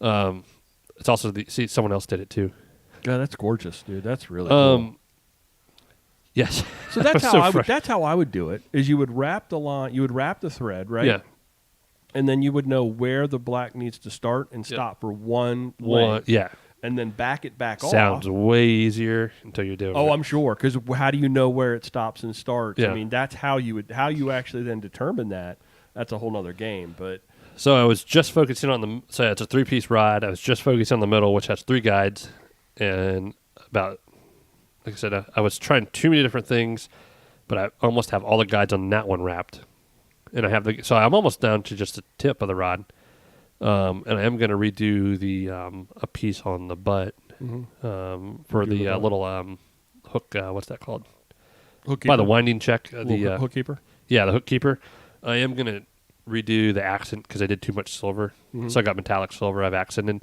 It's also someone else did it too. God, that's gorgeous, dude. That's really cool. Yes. So that's how I would do it. Is you would wrap the line, you would wrap the thread, right? Yeah. And then you would know where the black needs to start and stop for one length. Yeah. and then back it back off. Sounds way easier until you're doing it. I'm sure, because how do you know where it stops and starts? Yeah. I mean, that's how you actually then determine that. That's a whole nother game. But so I was just focusing on so it's a 3-piece rod. I was just focusing on the middle, which has 3 guides, and like I said, I was trying too many different things, but I almost have all the guides on that one wrapped, and so I'm almost down to just the tip of the rod, and I am going to redo the a piece on the butt for the little hook. What's that called? hook By the keeper? winding check. Little hook keeper. Yeah, the hook keeper. I am going to redo the accent because I did too much silver. So I got metallic silver. I've accented.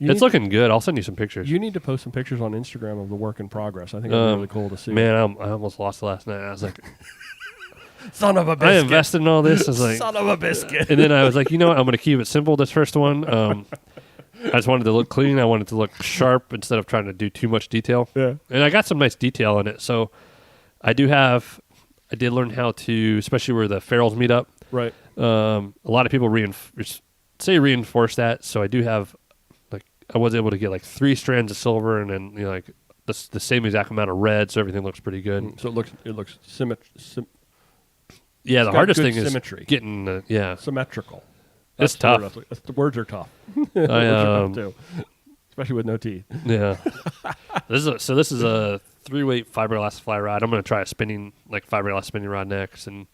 It's looking good. I'll send you some pictures. You need to post some pictures on Instagram of the work in progress. I think it'd be really cool to see. Man, I almost lost it last night. I was like, son of a I biscuit. invested in all this. I was like, Son of a biscuit. and then I was like, you know what? I'm going to keep it simple this first one. I just wanted to look clean. I wanted to look sharp instead of trying to do too much detail. Yeah. And I got some nice detail in it. So I did learn how to, especially where the ferrules meet up. Right. A lot of people reinforce that. So I do have, I was able to get 3 strands of silver and then the same exact amount of red, so everything looks pretty good. So it looks Yeah, the got hardest good thing symmetry. is getting symmetrical. It's tough. The words are tough. Words are tough too, especially with no teeth. Yeah. This is a 3-weight fiberglass fly rod. I'm going to try a fiberglass spinning rod next and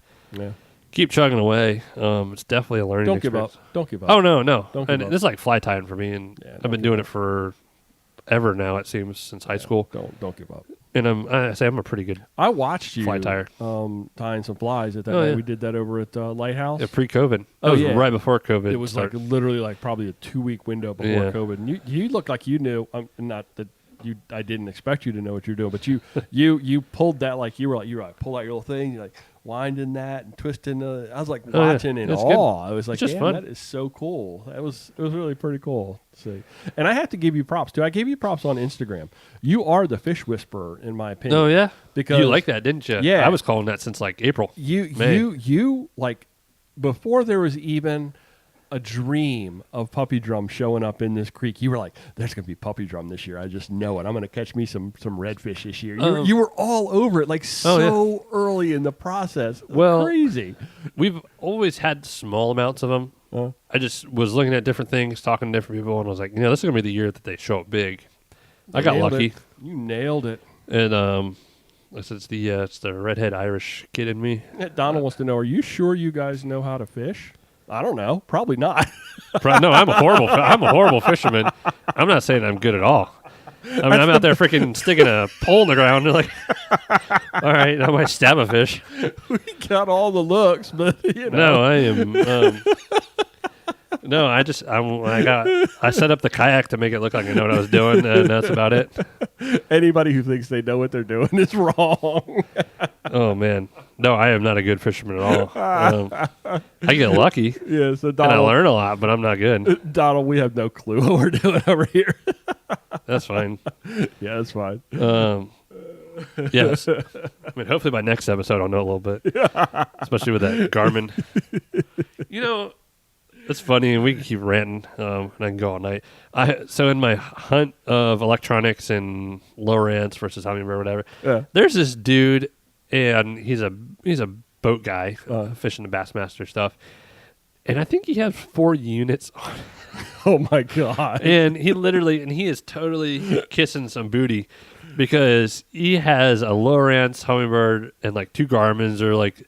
keep chugging away. It's definitely a learning experience. Don't give up. Oh, no. Don't And give up. this is like fly tying for me, and I've been doing it for ever now, it seems, since high school. Don't give up. And I'm a pretty good I watched you fly tire. Tying some flies at that. Oh, yeah. We did that over at Lighthouse. Pre-COVID. That was right before COVID. It was started. literally probably a 2-week window before Yeah. COVID. And you looked like you knew. Not that I didn't expect you to know what you're doing, but you pulled that you were pull out your little thing. You're winding that and twisting. I was watching in That's awe. good. I was like, It's just man, fun. that is so cool. It was really pretty cool to see. And I have to give you props too. I gave you props on Instagram. You are the fish whisperer, in my opinion. Oh, yeah? Because you like that, didn't you? Yeah. I was calling that since April. You before there was even a dream of puppy drum showing up in this creek, you were like, there's going to be puppy drum this year. I just know it. I'm going to catch me some redfish this year. You were all over it early in the process. Well, crazy. We've always had small amounts of them. I just was looking at different things, talking to different people, and I was like, this is going to be the year that they show up big. I got lucky. You nailed it. And it's the redhead Irish kid in me. Donald wants to know, are you sure you guys know how to fish? I don't know. Probably not. No, I'm a horrible fisherman. I'm not saying I'm good at all. I mean, I'm out there freaking sticking a pole in the ground. And all right, I might stab a fish. We got all the looks, but No, I am. No, I set up the kayak to make it look like I know what I was doing, and that's about it. Anybody who thinks they know what they're doing is wrong. Oh man, no, I am not a good fisherman at all. I get lucky, Yeah, so and I Donald, learn a lot, but I'm not good. Donald, we have no clue what we're doing over here. That's fine. Yeah, that's fine. Yes, I mean, hopefully by next episode I'll know a little bit, especially with that Garmin. It's funny, and we can keep ranting, and I can go all night. So in my hunt of electronics and lower ants versus hummingbird, whatever, there's this dude, and he's a boat guy, fishing the Bassmaster stuff, and I think he has 4 units on. Oh my god! And he is totally kissing some booty because he has a lower ants, hummingbird, and 2 Garmins or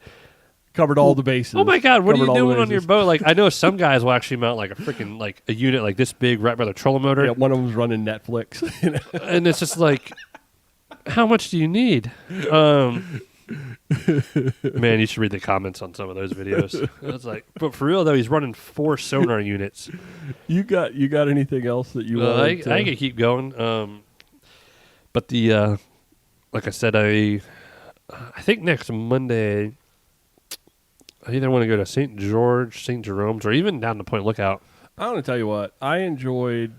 Covered all the bases. Oh my god, what are Covered you all the doing on your bases. boat? I know some guys will actually mount a freaking a unit this big right by the trolling motor. Yeah, one of them's running Netflix. And it's just how much do you need? Man, you should read the comments on some of those videos. It's but for real though, he's running 4 sonar units. You got anything else that you want? I could keep going. But the like I said, I think next Monday I either want to go to St. George, St. Jerome's, or even down to Point Lookout. I want to tell you what, I enjoyed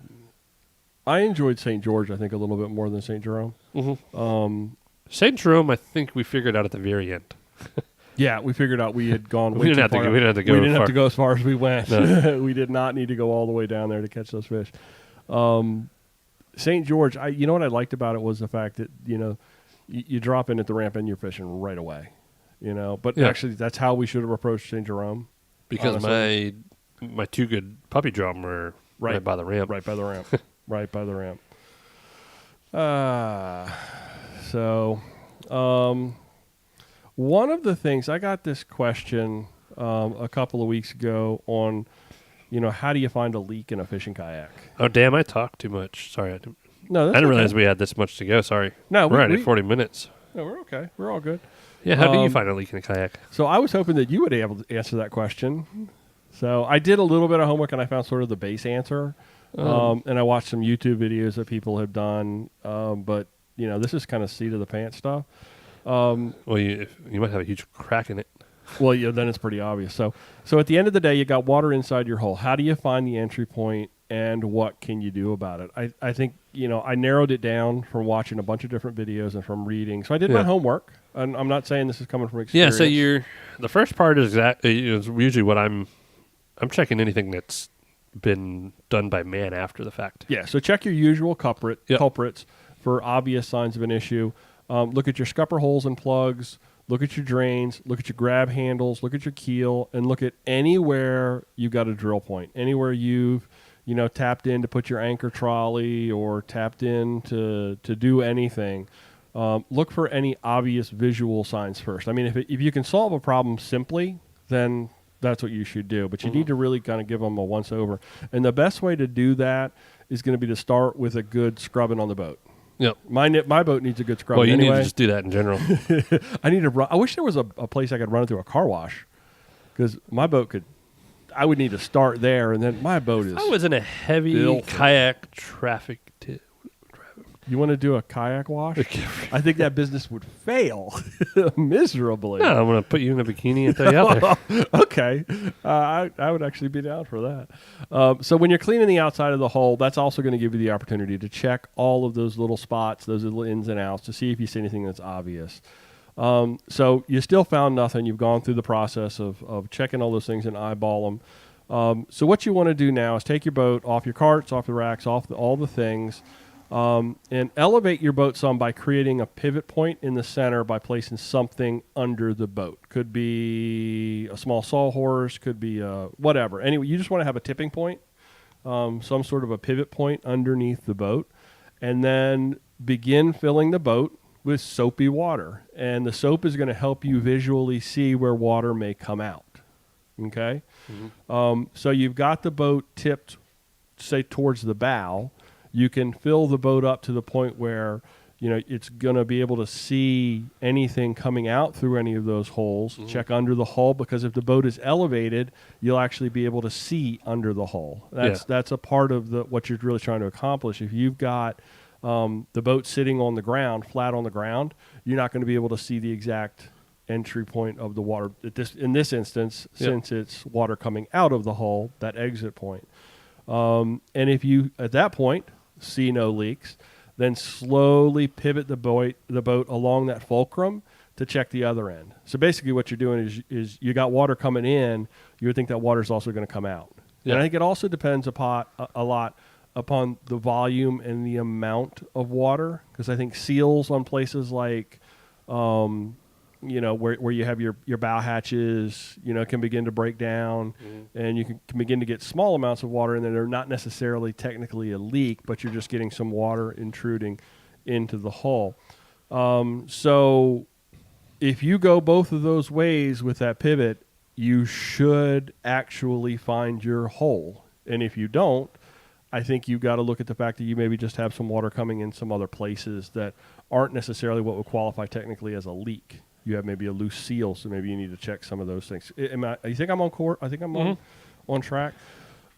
St. George, I think, a little bit more than St. Jerome. Mm-hmm. St. Jerome, I think we figured out at the very end. Yeah, we figured out we had gone. We didn't have to go. We didn't have to go. We didn't have to go as far as we went. No. We did not need to go all the way down there to catch those fish. St. George, you know what I liked about it was the fact that, you drop in at the ramp and you're fishing right away, But actually, that's how we should have approached St. Jerome. Because honestly. my two good puppy drum were right by the ramp. Right by the ramp. Right by the ramp. So, one of the things, I got this question a couple of weeks ago on, how do you find a leak in a fishing kayak? Oh, damn, I talked too much. Sorry. I didn't realize we had this much to go. Sorry. No, we're at 40 minutes. No, we're okay. We're all good. Yeah, how do you find a leak in a kayak? So I was hoping that you would be able to answer that question. So I did a little bit of homework, and I found sort of the base answer. And I watched some YouTube videos that people have done. But, this is kind of seat of the pants stuff. Well, you might have a huge crack in it. Well, yeah, then it's pretty obvious. So at the end of the day, you got water inside your hull. How do you find the entry point, and what can you do about it? I think, I narrowed it down from watching a bunch of different videos and from reading. So I did my homework, and I'm not saying this is coming from experience. Yeah, so the first part is usually what I'm checking anything that's been done by man after the fact. Yeah, so check your usual culprits for obvious signs of an issue. Look at your scupper holes and plugs. Look at your drains, look at your grab handles, look at your keel, and look at anywhere you've got a drill point, anywhere you've, tapped in to put your anchor trolley or tapped in to do anything. Look for any obvious visual signs first. I mean, if you can solve a problem simply, then that's what you should do. But you need to really kind of give them a once-over. And the best way to do that is going to be to start with a good scrubbing on the boat. Yep. My boat needs a good scrub. Well, you anyway. need to just do that in general. I wish there was a place I could run it through a car wash, because my boat I would need to start there, and then my boat is. I was in a heavy kayak traffic. You want to do a kayak wash? I think that business would fail miserably. No, I'm going to put you in a bikini and throw you out there. Okay. I would actually be down for that. So when you're cleaning the outside of the hull, that's also going to give you the opportunity to check all of those little spots, those little ins and outs, to see if you see anything that's obvious. So you still found nothing. You've gone through the process of checking all those things and eyeball them. So what you want to do now is take your boat off your carts, off the racks, off all the things, and elevate your boat some by creating a pivot point in the center by placing something under the boat. Could be a small sawhorse, could be whatever. Anyway, you just want to have a tipping point, some sort of a pivot point underneath the boat, and then begin filling the boat with soapy water. And the soap is going to help you visually see where water may come out. Okay? Mm-hmm. So you've got the boat tipped, say, towards the bow. You can fill the boat up to the point where, it's going to be able to see anything coming out through any of those holes. Mm-hmm. Check under the hull, because if the boat is elevated, you'll actually be able to see under the hull. That's a part of what you're really trying to accomplish. If you've got the boat sitting on the ground, flat on the ground, you're not going to be able to see the exact entry point of the water. In this instance, since it's water coming out of the hull, that exit point. And if you, at that point, see no leaks, then slowly pivot the boat along that fulcrum to check the other end. So basically what you're doing is you got water coming in, you would think that water is also going to come out. Yeah. And I think it also depends a lot upon the volume and the amount of water, because I think seals on places like where you have your bow hatches, can begin to break down, and you can begin to get small amounts of water in there. They're not necessarily technically a leak, but you're just getting some water intruding into the hull. So if you go both of those ways with that pivot, you should actually find your hole. And if you don't, I think you've got to look at the fact that you maybe just have some water coming in some other places that aren't necessarily what would qualify technically as a leak. You have maybe a loose seal, so maybe you need to check some of those things. You think I'm on court? I think I'm on track.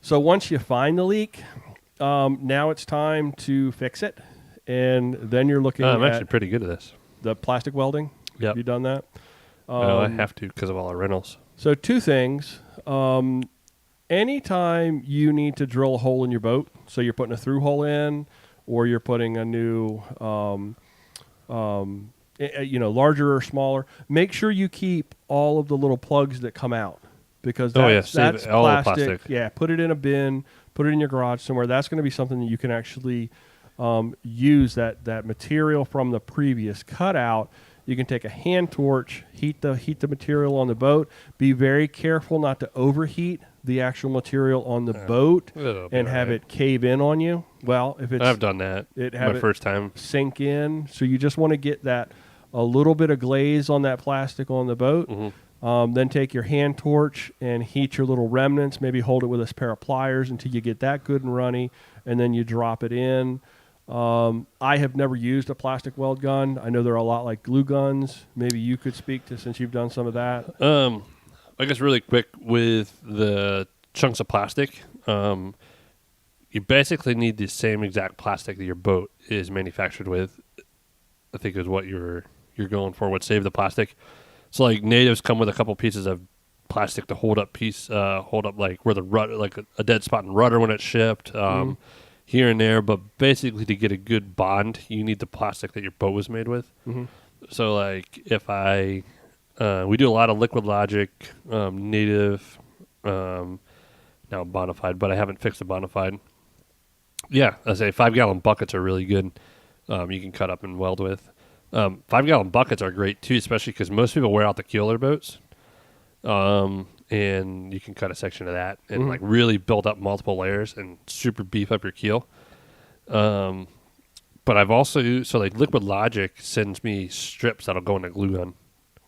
So once you find the leak, now it's time to fix it, and then you're looking I'm at actually pretty good at this. The plastic welding. Yep. Have you done that? I have to because of all our rentals. So two things. Anytime you need to drill a hole in your boat, so you're putting a through hole in, or you're putting a new larger or smaller, make sure you keep all of the little plugs that come out, because that's all plastic. plastic. Yeah, put it in a bin, put it in your garage somewhere. That's going to be something that you can actually use that material from the previous cutout. You can take a hand torch, heat the material on the boat. Be very careful not to overheat the actual material on the boat and have it cave in on you. Well, if it's I've done that. My first time sink in. So you just want to get that a little bit of glaze on that plastic on the boat. Mm-hmm. Then take your hand torch and heat your little remnants. Maybe hold it with a pair of pliers until you get that good and runny, and then you drop it in. I have never used a plastic weld gun. I know they're a lot like glue guns. Maybe you could speak to, since you've done some of that. I guess really quick with the chunks of plastic, you basically need the same exact plastic that your boat is manufactured with. I think is what you're going for. Would save the plastic. So like natives come with a couple pieces of plastic to hold up like where the rudder, like a dead spot in rudder when it's shipped. Here and there, but basically to get a good bond, you need the plastic that your boat was made with. Mm-hmm. So, like, if we do a lot of Liquid Logic, native, now Bonafide, but I haven't fixed the Bonafide. Yeah, I say 5-gallon buckets are really good. You can cut up and weld with. 5-gallon buckets are great too, especially because most people wear out the keel of their boats. And you can cut a section of that and like really build up multiple layers and super beef up your keel. But I've also, so like Liquid Logic sends me strips that'll go in a glue gun.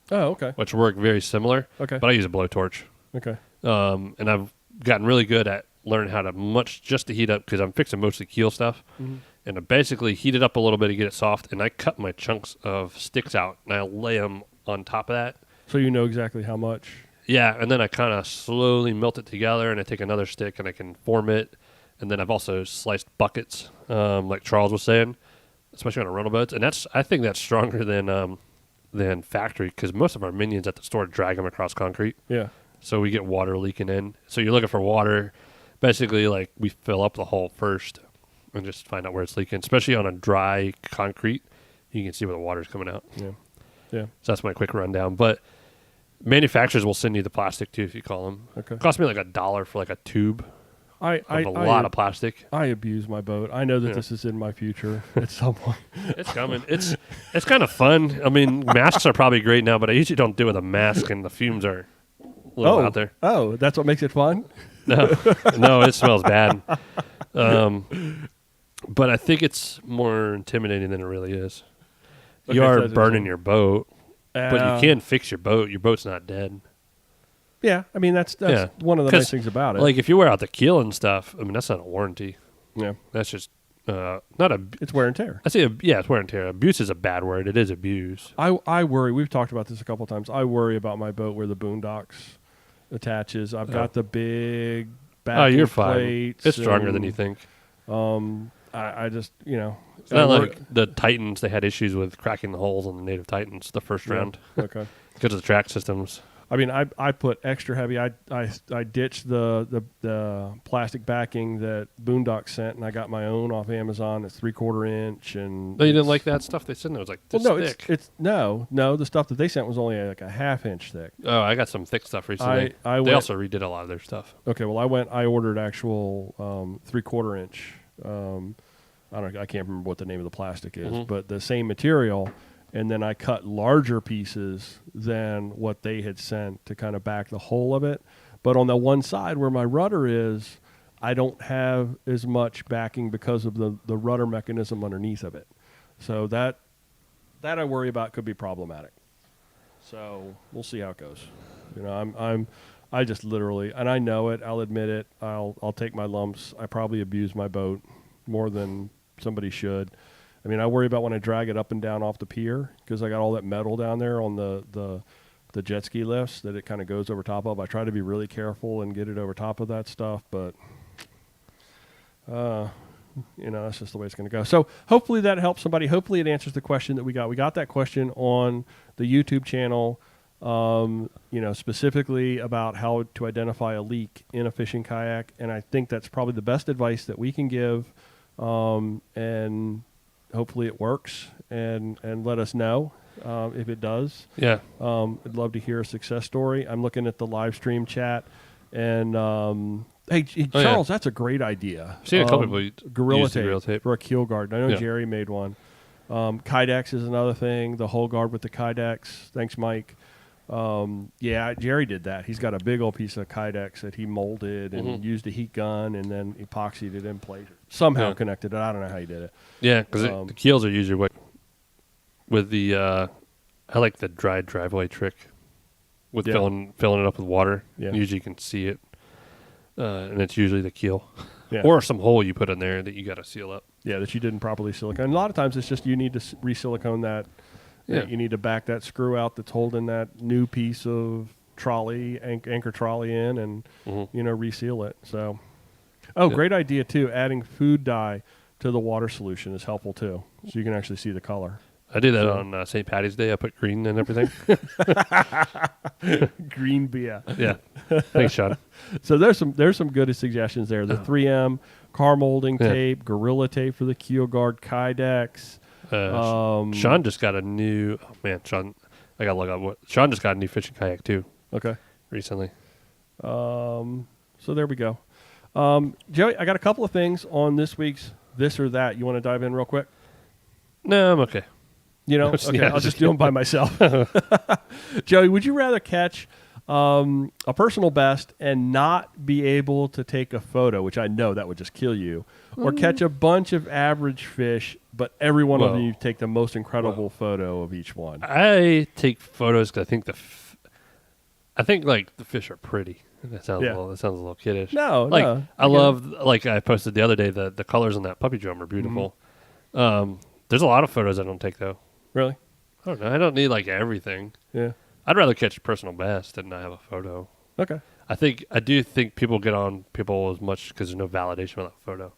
Oh, okay. Which work very similar. Okay. But I use a blowtorch. Okay. And I've gotten really good at learning how to just to heat up because I'm fixing mostly keel stuff. Mm-hmm. And I basically heat it up a little bit to get it soft. And I cut my chunks of sticks out and I lay them on top of that. So you know exactly how much. Yeah, and then I kind of slowly melt it together, and I take another stick and I can form it. And then I've also sliced buckets, like Charles was saying, especially on Arundel boats. And I think that's stronger than factory because most of our minions at the store drag them across concrete. Yeah. So we get water leaking in. So you're looking for water. Basically, like we fill up the hole first and just find out where it's leaking. Especially on a dry concrete, you can see where the water's coming out. Yeah. Yeah. So that's my quick rundown. But manufacturers will send you the plastic too if you call them. Okay. It cost me like $1 for like a tube of a lot of plastic. I abuse my boat. I know that this is in my future at some point. It's coming. It's kind of fun. I mean, masks are probably great now, but I usually don't do it with a mask, and the fumes are a little out there. Oh, that's what makes it fun? No, it smells bad. But I think it's more intimidating than it really is. Okay, you are burning your boat. But you can fix your boat. Your boat's not dead. Yeah, I mean that's one of the nice things about it. Like if you wear out the keel and stuff, I mean that's not a warranty. Yeah, that's just not a. It's wear and tear. I say it's wear and tear. Abuse is a bad word. It is abuse. I worry. We've talked about this a couple of times. I worry about my boat where the boondocks attaches. I've got the big backing you're fine. plates. It's stronger than you think. I just It's not like the Titans. They had issues with cracking the holes on the native Titans the first round. Okay. Because of the track systems. I mean, I put extra heavy. I ditched the plastic backing that Boondock sent, and I got my own off Amazon. It's 3/4 inch, and you didn't like that stuff they sent? It was like this thick. It's no. The stuff that they sent was only like a 1/2 inch thick. Oh, I got some thick stuff recently. They also redid a lot of their stuff. Okay, well, I ordered actual 3/4 inch. I can't remember what the name of the plastic is, but the same material. And then I cut larger pieces than what they had sent to kind of back the whole of it. But on the one side where my rudder is, I don't have as much backing because of the rudder mechanism underneath of it. So that I worry about could be problematic. So we'll see how it goes. I just literally, and I know it. I'll admit it. I'll take my lumps. I probably abuse my boat more than somebody should. I mean, I worry about when I drag it up and down off the pier because I got all that metal down there on the jet ski lifts that it kind of goes over top of. I try to be really careful and get it over top of that stuff, but that's just the way it's going to go. So hopefully that helps somebody. Hopefully it answers the question that we got. We got that question on the YouTube channel, specifically about how to identify a leak in a fishing kayak, and I think that's probably the best advice that we can give, and hopefully it works, and let us know if it does. Yeah. I'd love to hear a success story. I'm looking at the live stream chat, and Hey, Charles, that's a great idea. I've seen a couple people gorilla use the tape, gorilla tape for a keel guard. I know Jerry made one. Kydex is another thing. The whole guard with the Kydex. Thanks, Mike. Yeah, Jerry did that. He's got a big old piece of Kydex that he molded and used a heat gun and then epoxied it in place. Somehow connected it. I don't know how he did it. Yeah, because the keels are usually what with the I like the dry driveway trick with filling it up with water. Yeah. Usually you can see it, and it's usually the keel or some hole you put in there that you got to seal up. Yeah, that you didn't properly silicone. And a lot of times it's just you need to re-silicone that. Yeah. You need to back that screw out that's holding that new piece of trolley, anchor trolley in and, reseal it. So, great idea, too. Adding food dye to the water solution is helpful, too. So you can actually see the color. I did that on St. Patty's Day. I put green and everything. Green beer. Yeah. Thanks, Sean. So there's some good suggestions there. The 3M car molding tape, Gorilla tape for the keel guard, Kydex. Sean just got a new. Oh man, Sean! I gotta look up what Sean just got a new fishing kayak too. Okay, recently. So there we go. Joey, I got a couple of things on this week's This or That. You want to dive in real quick? No, I'm okay. Okay, I'll just do them by myself. Joey, would you rather catch a personal best and not be able to take a photo, which I know that would just kill you, or catch a bunch of average fish, but every one of them you take the most incredible photo of each one? I take photos because I think I think like the fish are pretty. That sounds a little kiddish. No. I love, like I posted the other day, the colors on that puppy drum are beautiful. There's a lot of photos I don't take though. Really? I don't know. I don't need like everything. Yeah. I'd rather catch a personal best than not have a photo. Okay. I do think people get on people as much because there's no validation without a photo.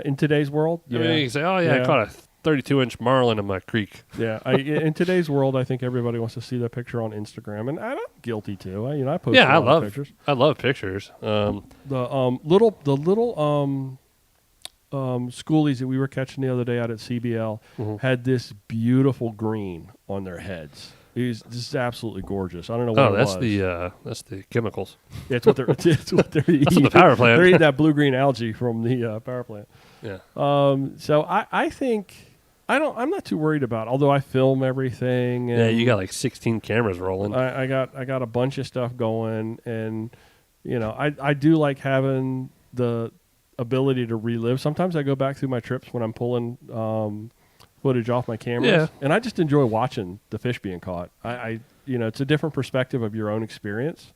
In today's world, I mean, you can say, I caught a 32-inch marlin in my creek. Yeah. In today's world, I think everybody wants to see that picture on Instagram, and I'm guilty too. I post a lot of pictures. I love pictures. The little schoolies that we were catching the other day out at CBL had this beautiful green on their heads. This is absolutely gorgeous. I don't know what it was. That's the chemicals. Yeah, it's what they're eating. That's from the power plant. They're eating that blue-green algae from the power plant. Yeah. So I think I'm not too worried about it, although I film everything. And yeah, you got like 16 cameras rolling. I got a bunch of stuff going, and I do like having the ability to relive. Sometimes I go back through my trips when I'm pulling footage off my cameras, and I just enjoy watching the fish being caught. It's a different perspective of your own experience,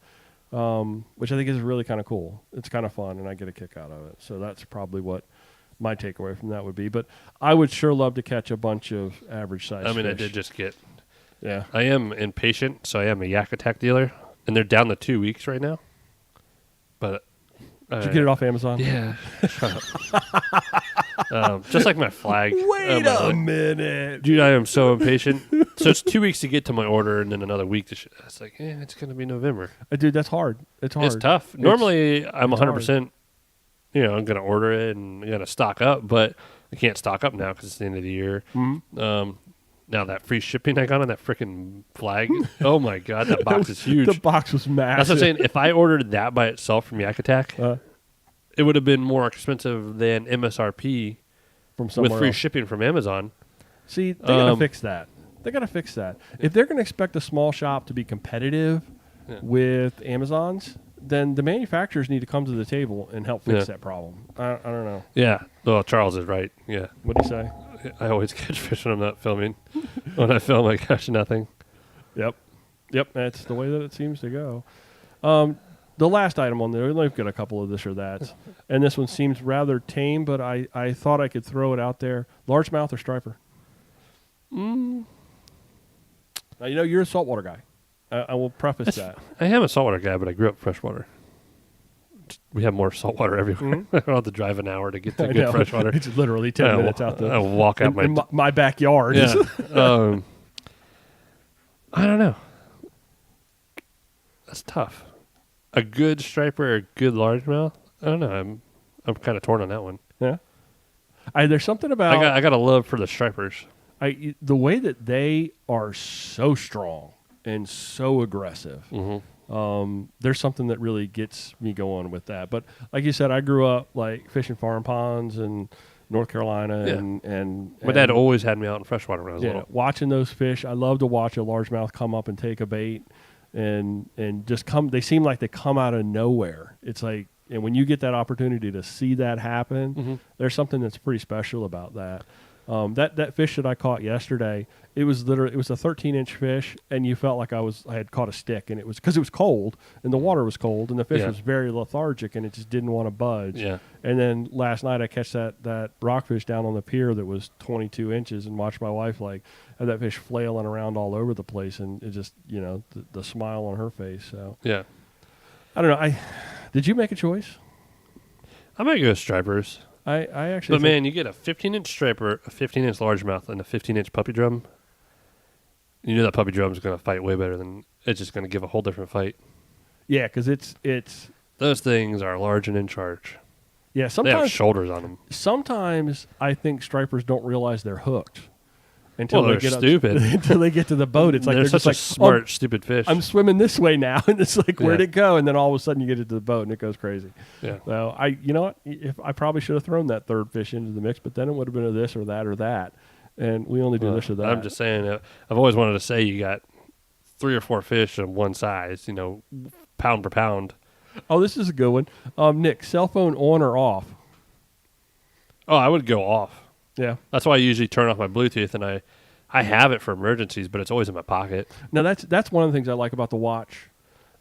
which I think is really kind of cool. It's kind of fun, and I get a kick out of it. So that's probably what my takeaway from that would be. But I would sure love to catch a bunch of average size fish. I did just get. Yeah. I am impatient, so I am a Yak Attack dealer, and they're down to 2 weeks right now. But did you get it off Amazon? Yeah. Just like my flag. Wait a minute. Dude, I am so impatient. So it's 2 weeks to get to my order and then another week to it's like, it's going to be November. Dude, that's hard. It's hard. It's tough. Normally, I'm 100%, I'm going to order it and going to stock up, but I can't stock up now because it's the end of the year. Mm-hmm. Now that free shipping I got on that freaking flag, oh my God, that box is huge. The box was massive. That's what I'm saying. If I ordered that by itself from Yak Attack, it would have been more expensive than MSRP from somewhere with free else. Shipping from Amazon. See, they got to fix that. They got to fix that. If they're going to expect a small shop to be competitive with Amazon's, then the manufacturers need to come to the table and help fix that problem. I don't know. Yeah. Well, Charles is right. Yeah. What'd he say? I always catch fish when I'm not filming. When I film, I catch nothing. Yep. That's the way that it seems to go. The last item on there, we've got a couple of this or that, and this one seems rather tame, but I thought I could throw it out there. Largemouth or striper? Now, you're a saltwater guy. I will preface that. I am a saltwater guy, but I grew up freshwater. We have more saltwater everywhere. Mm-hmm. I don't have to drive an hour to get to good freshwater. It's literally 10 minutes out there. I walk out in my backyard. Yeah. I don't know. That's tough. A good striper or a good largemouth? I don't know. I'm kind of torn on that one. Yeah. There's something about... I got a love for the stripers. The way that they are so strong and so aggressive. Mm-hmm. There's something that really gets me going with that. But like you said, I grew up like fishing farm ponds in North Carolina, and my dad always had me out in freshwater when I was yeah, little. watching those fish. I love to watch a largemouth come up and take a bait, and just come. They seem like they come out of nowhere. It's like, and when you get that opportunity to see that happen, there's something that's pretty special about that. That fish that I caught yesterday, it was a 13-inch fish, and you felt like I had caught a stick, and it was because it was cold and the water was cold and the fish was very lethargic and it just didn't want to budge. Yeah. And then last night I catch that rockfish down on the pier that was 22 inches and watched my wife like have that fish flailing around all over the place, and it just the smile on her face. So yeah, I don't know. Did you make a choice? I might go stripers. I actually. But man, you get a 15-inch striper, a 15-inch largemouth, and a 15-inch puppy drum. You know that puppy drum is going to fight way better than it's just going to give a whole different fight. Yeah, because it's those things are large and in charge. Yeah, sometimes they have shoulders on them. Sometimes I think stripers don't realize they're hooked until they're stupid. Until they get to the boat. It's like they're just such a smart, stupid fish. I'm swimming this way now, and it's like, where'd it go? And then all of a sudden you get it to the boat, and it goes crazy. Yeah. So you know what? If I probably should have thrown that third fish into the mix, but then it would have been a this or that or that, and we only do this or that. I'm just saying. I've always wanted to say you got 3 or 4 fish of one size. Pound per pound. Oh, this is a good one. Nick, cell phone on or off? Oh, I would go off. Yeah. That's why I usually turn off my Bluetooth, and I have it for emergencies, but it's always in my pocket. Now, that's one of the things I like about the watch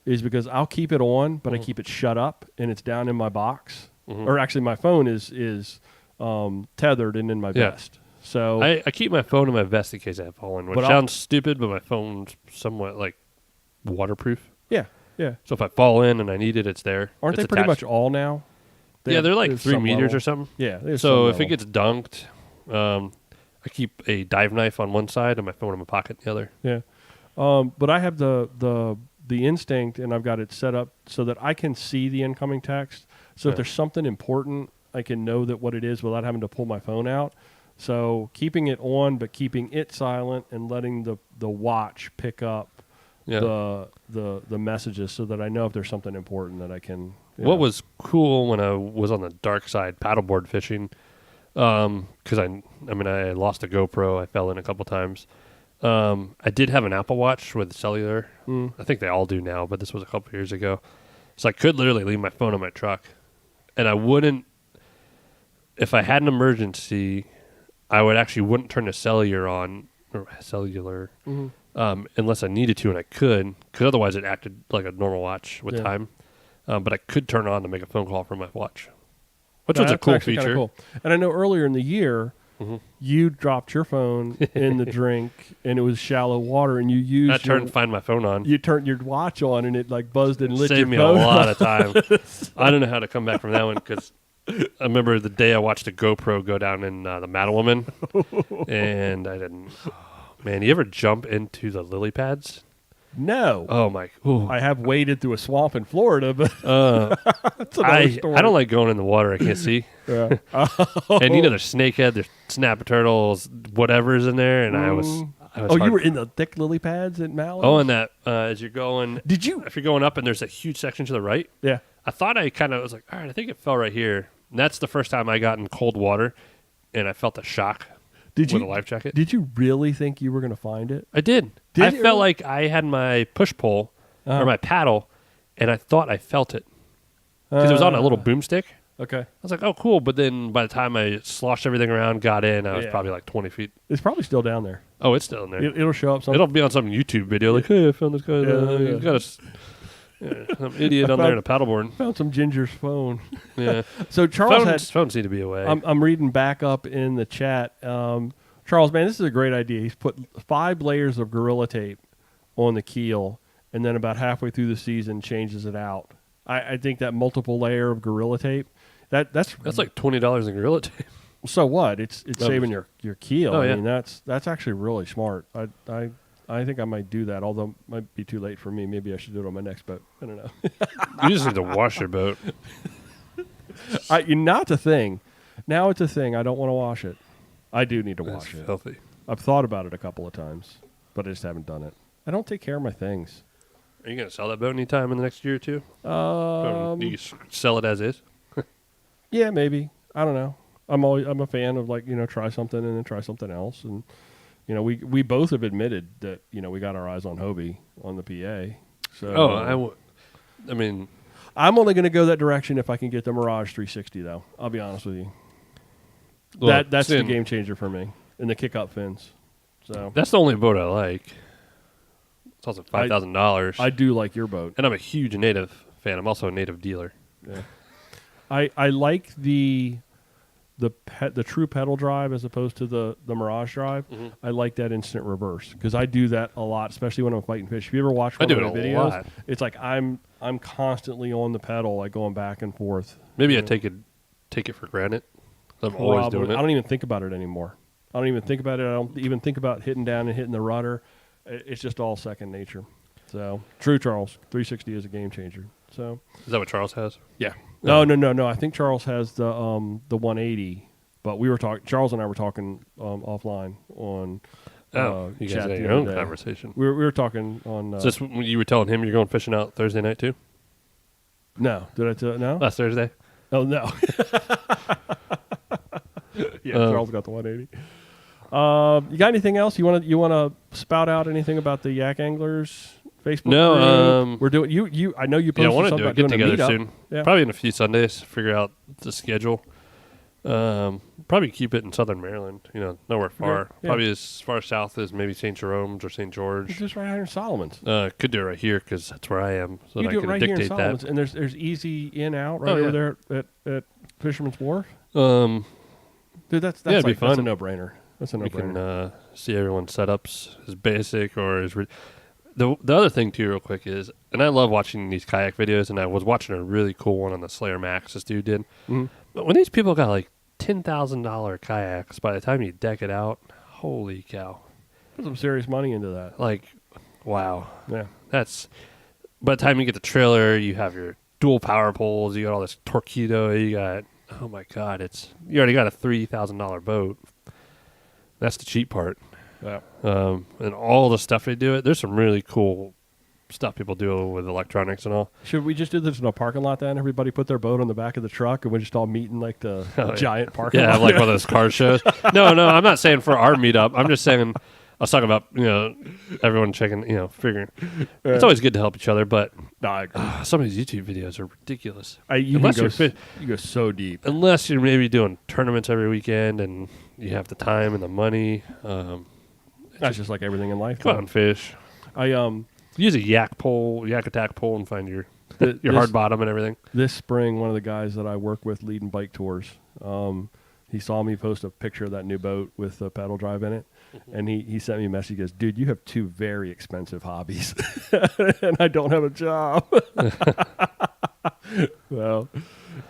is because I'll keep it on, but I keep it shut up, and it's down in my box. Or actually, my phone is tethered and in my vest. So I keep my phone in my vest in case I have fallen, which sounds stupid, but my phone's somewhat like waterproof. Yeah, yeah. So if I fall in and I need it, it's there. Aren't they pretty much all now? They're like 3 meters or something. Yeah. So if it gets dunked, I keep a dive knife on one side and my phone in my pocket the other. Yeah. But I have the instinct, and I've got it set up so that I can see the incoming text. So if there's something important, I can know that what it is without having to pull my phone out. So keeping it on, but keeping it silent and letting the watch pick up the messages so that I know if there's something important that I can. What was cool when I was on the dark side paddleboard fishing, because I lost a GoPro. I fell in a couple times. I did have an Apple Watch with cellular. I think they all do now, but this was a couple years ago. So I could literally leave my phone in my truck, and I wouldn't. If I had an emergency, I wouldn't turn the cellular on unless I needed to, and I could, because otherwise it acted like a normal watch with time. But I could turn on to make a phone call from my watch, which was a cool feature. Cool. And I know earlier in the year, you dropped your phone in the drink, and it was shallow water, and you used. I turned to find my phone on. You turned your watch on, and it like buzzed and lit your phone. Saved me a lot of time. I don't know how to come back from that one because I remember the day I watched a GoPro go down in the Mattawoman, and I didn't. Oh, man, you ever jump into the lily pads? No. Oh my! Ooh. I have waded through a swamp in Florida, but that's another story. I don't like going in the water. I can't see. Yeah. And there's snakehead, there's snapper turtles, whatever's in there, and I was you were in the thick lily pads at Mallow? Oh, and that as you're going. Did you? If you're going up and there's a huge section to the right. Yeah. I thought I kind of was like, all right, I think it fell right here. And that's the first time I got in cold water, and I felt a shock. With a life jacket. Did you really think you were going to find it? I did. I felt like I had my push pole or my paddle, and I thought I felt it because it was on a little boomstick. Okay. I was like, oh, cool. But then by the time I sloshed everything around, got in, I was probably like 20 feet. It's probably still down there. Oh, it's still in there. It'll show up. It'll be on some YouTube video like, hey, I found this guy. He's got some idiot on there in a paddleboard. Found some Ginger's phone. Yeah. So Charles phones need to be away. I'm reading back up in the chat. Charles, man, this is a great idea. He's put 5 layers of Gorilla Tape on the keel, and then about halfway through the season changes it out. I think that multiple layer of Gorilla Tape, that's like $20 in Gorilla Tape. So what? It's saving your keel. Oh, I mean, that's actually really smart. I think I might do that, although it might be too late for me. Maybe I should do it on my next boat. I don't know. You just need to wash your boat. Not the thing. Now it's a thing. I don't want to wash it. I do need to wash it. Filthy. I've thought about it a couple of times, but I just haven't done it. I don't take care of my things. Are you going to sell that boat anytime in the next year or two? You sell it as is? Yeah, maybe. I don't know. I'm a fan of try something and then try something else, and we both have admitted that we got our eyes on Hobie on the PA. So I mean, I'm only going to go that direction if I can get the Mirage 360 though. I'll be honest with you. Well, That's the game changer for me, and the kick-up fins. So that's the only boat I like. It's also $5,000. I do like your boat, and I'm a huge Native fan. I'm also a Native dealer. Yeah. I like the true pedal drive as opposed to the Mirage drive. Mm-hmm. I like that instant reverse because I do that a lot, especially when I'm fighting fish. If you ever watch one of my videos, lot. It's like I'm constantly on the pedal, like going back and forth. Maybe I take it for granted. I'm always doing it. I don't even think about it anymore. I don't even think about it. I don't even think about hitting down and hitting the rudder. It's just all second nature. So true, Charles. 360 is a game changer. So is that what Charles has? Yeah. No. I think Charles has the 180, but we were talking. Charles and I were talking offline on. You guys chat had your own conversation. We were talking on. Is this when you were telling him you're going fishing out Thursday night too? No, did I tell it? No, last Thursday. Oh no. Yeah, Charles got the 180. You got anything else you want to spout out? Anything about the Yak Anglers Facebook group? We're doing you. I know you posted I want to something do a about get doing together a soon. Yeah. Probably in a few Sundays. Figure out the schedule. Probably keep it in Southern Maryland. Nowhere far. Yeah. Probably as far south as maybe St. Jerome's or St. George. It's just right here in Solomon's. Could do it right here because that's where I am. So You that do I it can right here in dictate Solomon's, that. and there's easy in out right over there at Fisherman's Wharf. Dude, that's it'd be that's fun. a no-brainer. That's a We no-brainer. can see everyone's setups as basic or as. The other thing too, real quick, is, and I love watching these kayak videos, and I was watching a really cool one on the Slayer Max this dude did. Mm-hmm. But when these people got like $10,000 kayaks, by the time you deck it out, holy cow! Put some serious money into that. Like, wow. Yeah. That's by the time you get the trailer, you have your dual power poles, you got all this torpedo, you got, oh my god, you already got a $3,000 boat. That's the cheap part. Yeah. And all the stuff they do it. There's some really cool stuff people do with electronics and all. Should we just do this in a parking lot then? Everybody put their boat on the back of the truck and we just all meet in like the giant parking lot? Yeah, like one of those car shows. No, I'm not saying for our meetup. I'm just saying, I was talking about, everyone checking, figuring. It's always good to help each other, but some of these YouTube videos are ridiculous. You go so deep. Unless you're maybe doing tournaments every weekend and you have the time and the money. That's just like everything in life. Go out and fish. Use a yak attack pole and find your hard bottom and everything. This spring, one of the guys that I work with leading bike tours, he saw me post a picture of that new boat with a pedal drive in it. And he sent me a message. He goes, "Dude, you have two very expensive hobbies, and I don't have a job." Well,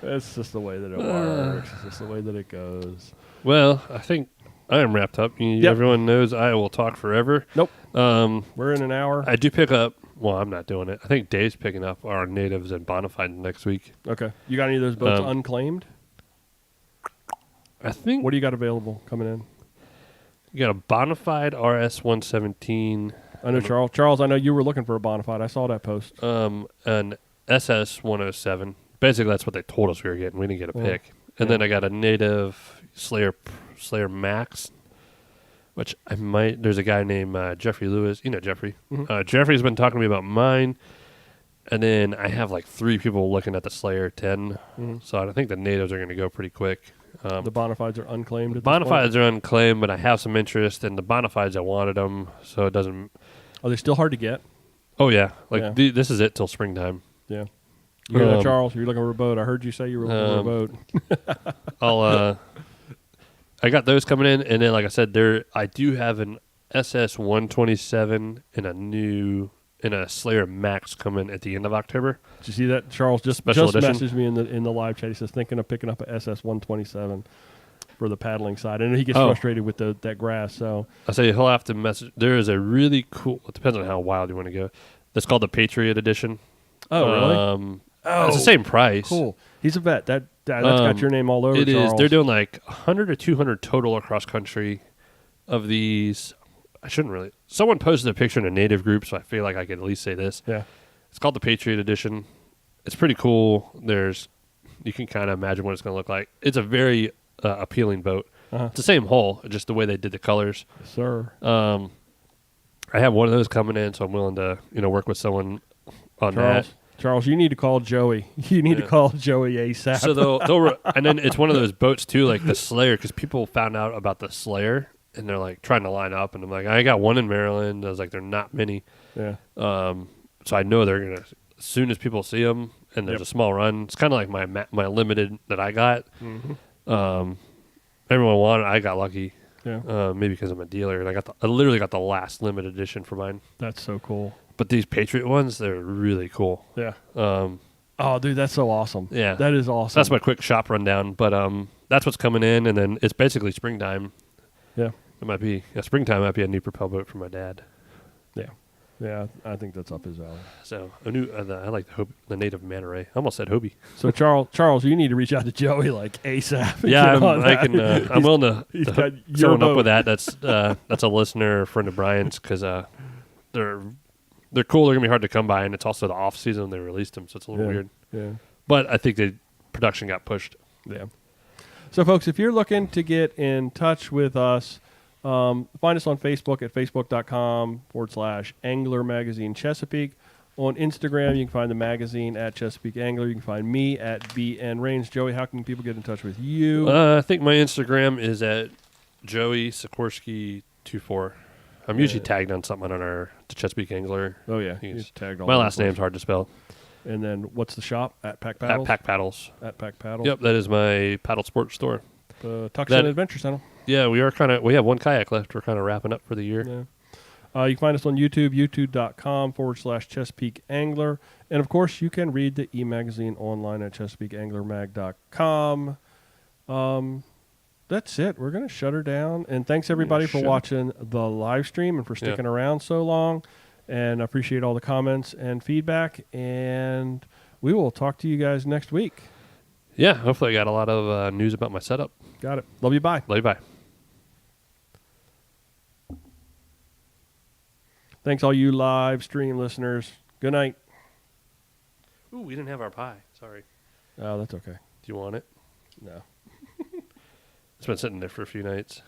that's just the way that it works. It's just the way that it goes. Well, I think I am wrapped up. Everyone knows I will talk forever. Nope. We're in an hour. I do pick up. Well, I'm not doing it. I think Dave's picking up our natives and Bonafide next week. Okay. You got any of those boats unclaimed? I think. What do you got available coming in? You got a Bonafide RS 117. I know Charles. Charles, I know you were looking for a Bonafide. I saw that post. An SS 107. Basically, that's what they told us we were getting. We didn't get a pick. And then I got a native Slayer Max, which I might. There's a guy named Jeffrey Lewis. You know Jeffrey. Mm-hmm. Jeffrey's been talking to me about mine. And then I have like 3 people looking at the Slayer 10. Mm-hmm. So I think the natives are going to go pretty quick. The Bonafides are unclaimed. Bonafides are unclaimed, but I have some interest in the Bonafides. I wanted them, so it doesn't. Are they still hard to get? Oh yeah, this is it till springtime. Yeah. You know, Charles, you're looking for a boat. I heard you say you were looking for a boat. I got those coming in, and then like I said, I do have an SS 127 and a Slayer Max coming at the end of October. Did you see that? Charles just messaged me in the live chat. He says thinking of picking up a SS 127 for the paddling side. And he gets frustrated with that grass. So I say he'll have to message. There is a really cool. It depends on how wild you want to go. That's called the Patriot Edition. Oh really? It's the same price. Cool. He's a vet. That's got your name all over. It Charles. is. They're doing like 100 or 200 total across country of these. I shouldn't really. Someone posted a picture in a native group, so I feel like I could at least say this. Yeah. It's called the Patriot Edition. It's pretty cool. You can kind of imagine what it's going to look like. It's a very appealing boat. It's the same hull, just the way they did the colors. Yes, sir. I have one of those coming in, so I'm willing to work with someone on that. Charles, you need to call Joey. You need to call Joey ASAP. So and then it's one of those boats too, like the Slayer, because people found out about the Slayer and they're like trying to line up, and I'm like, I got one in Maryland. I was like, they're not many. Yeah. So I know they're gonna, as soon as people see them, and there's a small run. It's kind of like my limited that I got. Mm-hmm. Everyone wanted. I got lucky. Yeah. Maybe because I'm a dealer, and I literally got the last limited edition for mine. That's so cool. But these Patriot ones, they're really cool. Yeah. Oh, dude, that's so awesome. Yeah. That is awesome. So that's my quick shop rundown. But that's what's coming in, and then it's basically springtime. Yeah. Springtime might be a new propel boat for my dad. Yeah. Yeah, I think that's up his alley. So I like the native manta ray. I almost said Hobie. So Charles, you need to reach out to Joey like ASAP. Yeah, I'm willing to hook someone up with that. That's a listener, a friend of Brian's, because they're cool. They're gonna be hard to come by, and it's also the off season when they released them, so it's a little weird. Yeah, but I think the production got pushed. Yeah. So, folks, if you're looking to get in touch with us, find us on Facebook at facebook.com/Angler Magazine Chesapeake. On Instagram, you can find the magazine at Chesapeake Angler. You can find me at BN Rains. Joey, how can people get in touch with you? I think my Instagram is at Joey Sikorsky24. I'm usually tagged on something on the Chesapeake Angler. Oh, yeah. Tagged all my last name's hard to spell. And then what's the shop? At Pack Paddles? At Pack Paddles. At Pack Paddles. Yep, that is my paddle sports store. Tucson Adventure Center. Yeah, we have one kayak left. We're kind of wrapping up for the year. Yeah. You can find us on YouTube, youtube.com/Chesapeake Angler. And, of course, you can read the e-magazine online at ChesapeakeAnglerMag.com. That's it. We're going to shut her down. And thanks, everybody, for watching the live stream and for sticking around so long. And I appreciate all the comments and feedback. And we will talk to you guys next week. Yeah, hopefully I got a lot of news about my setup. Got it. Love you. Bye. Love you. Bye. Thanks, all you live stream listeners. Good night. Ooh, we didn't have our pie. Sorry. Oh, that's okay. Do you want it? No. It's been sitting there for a few nights.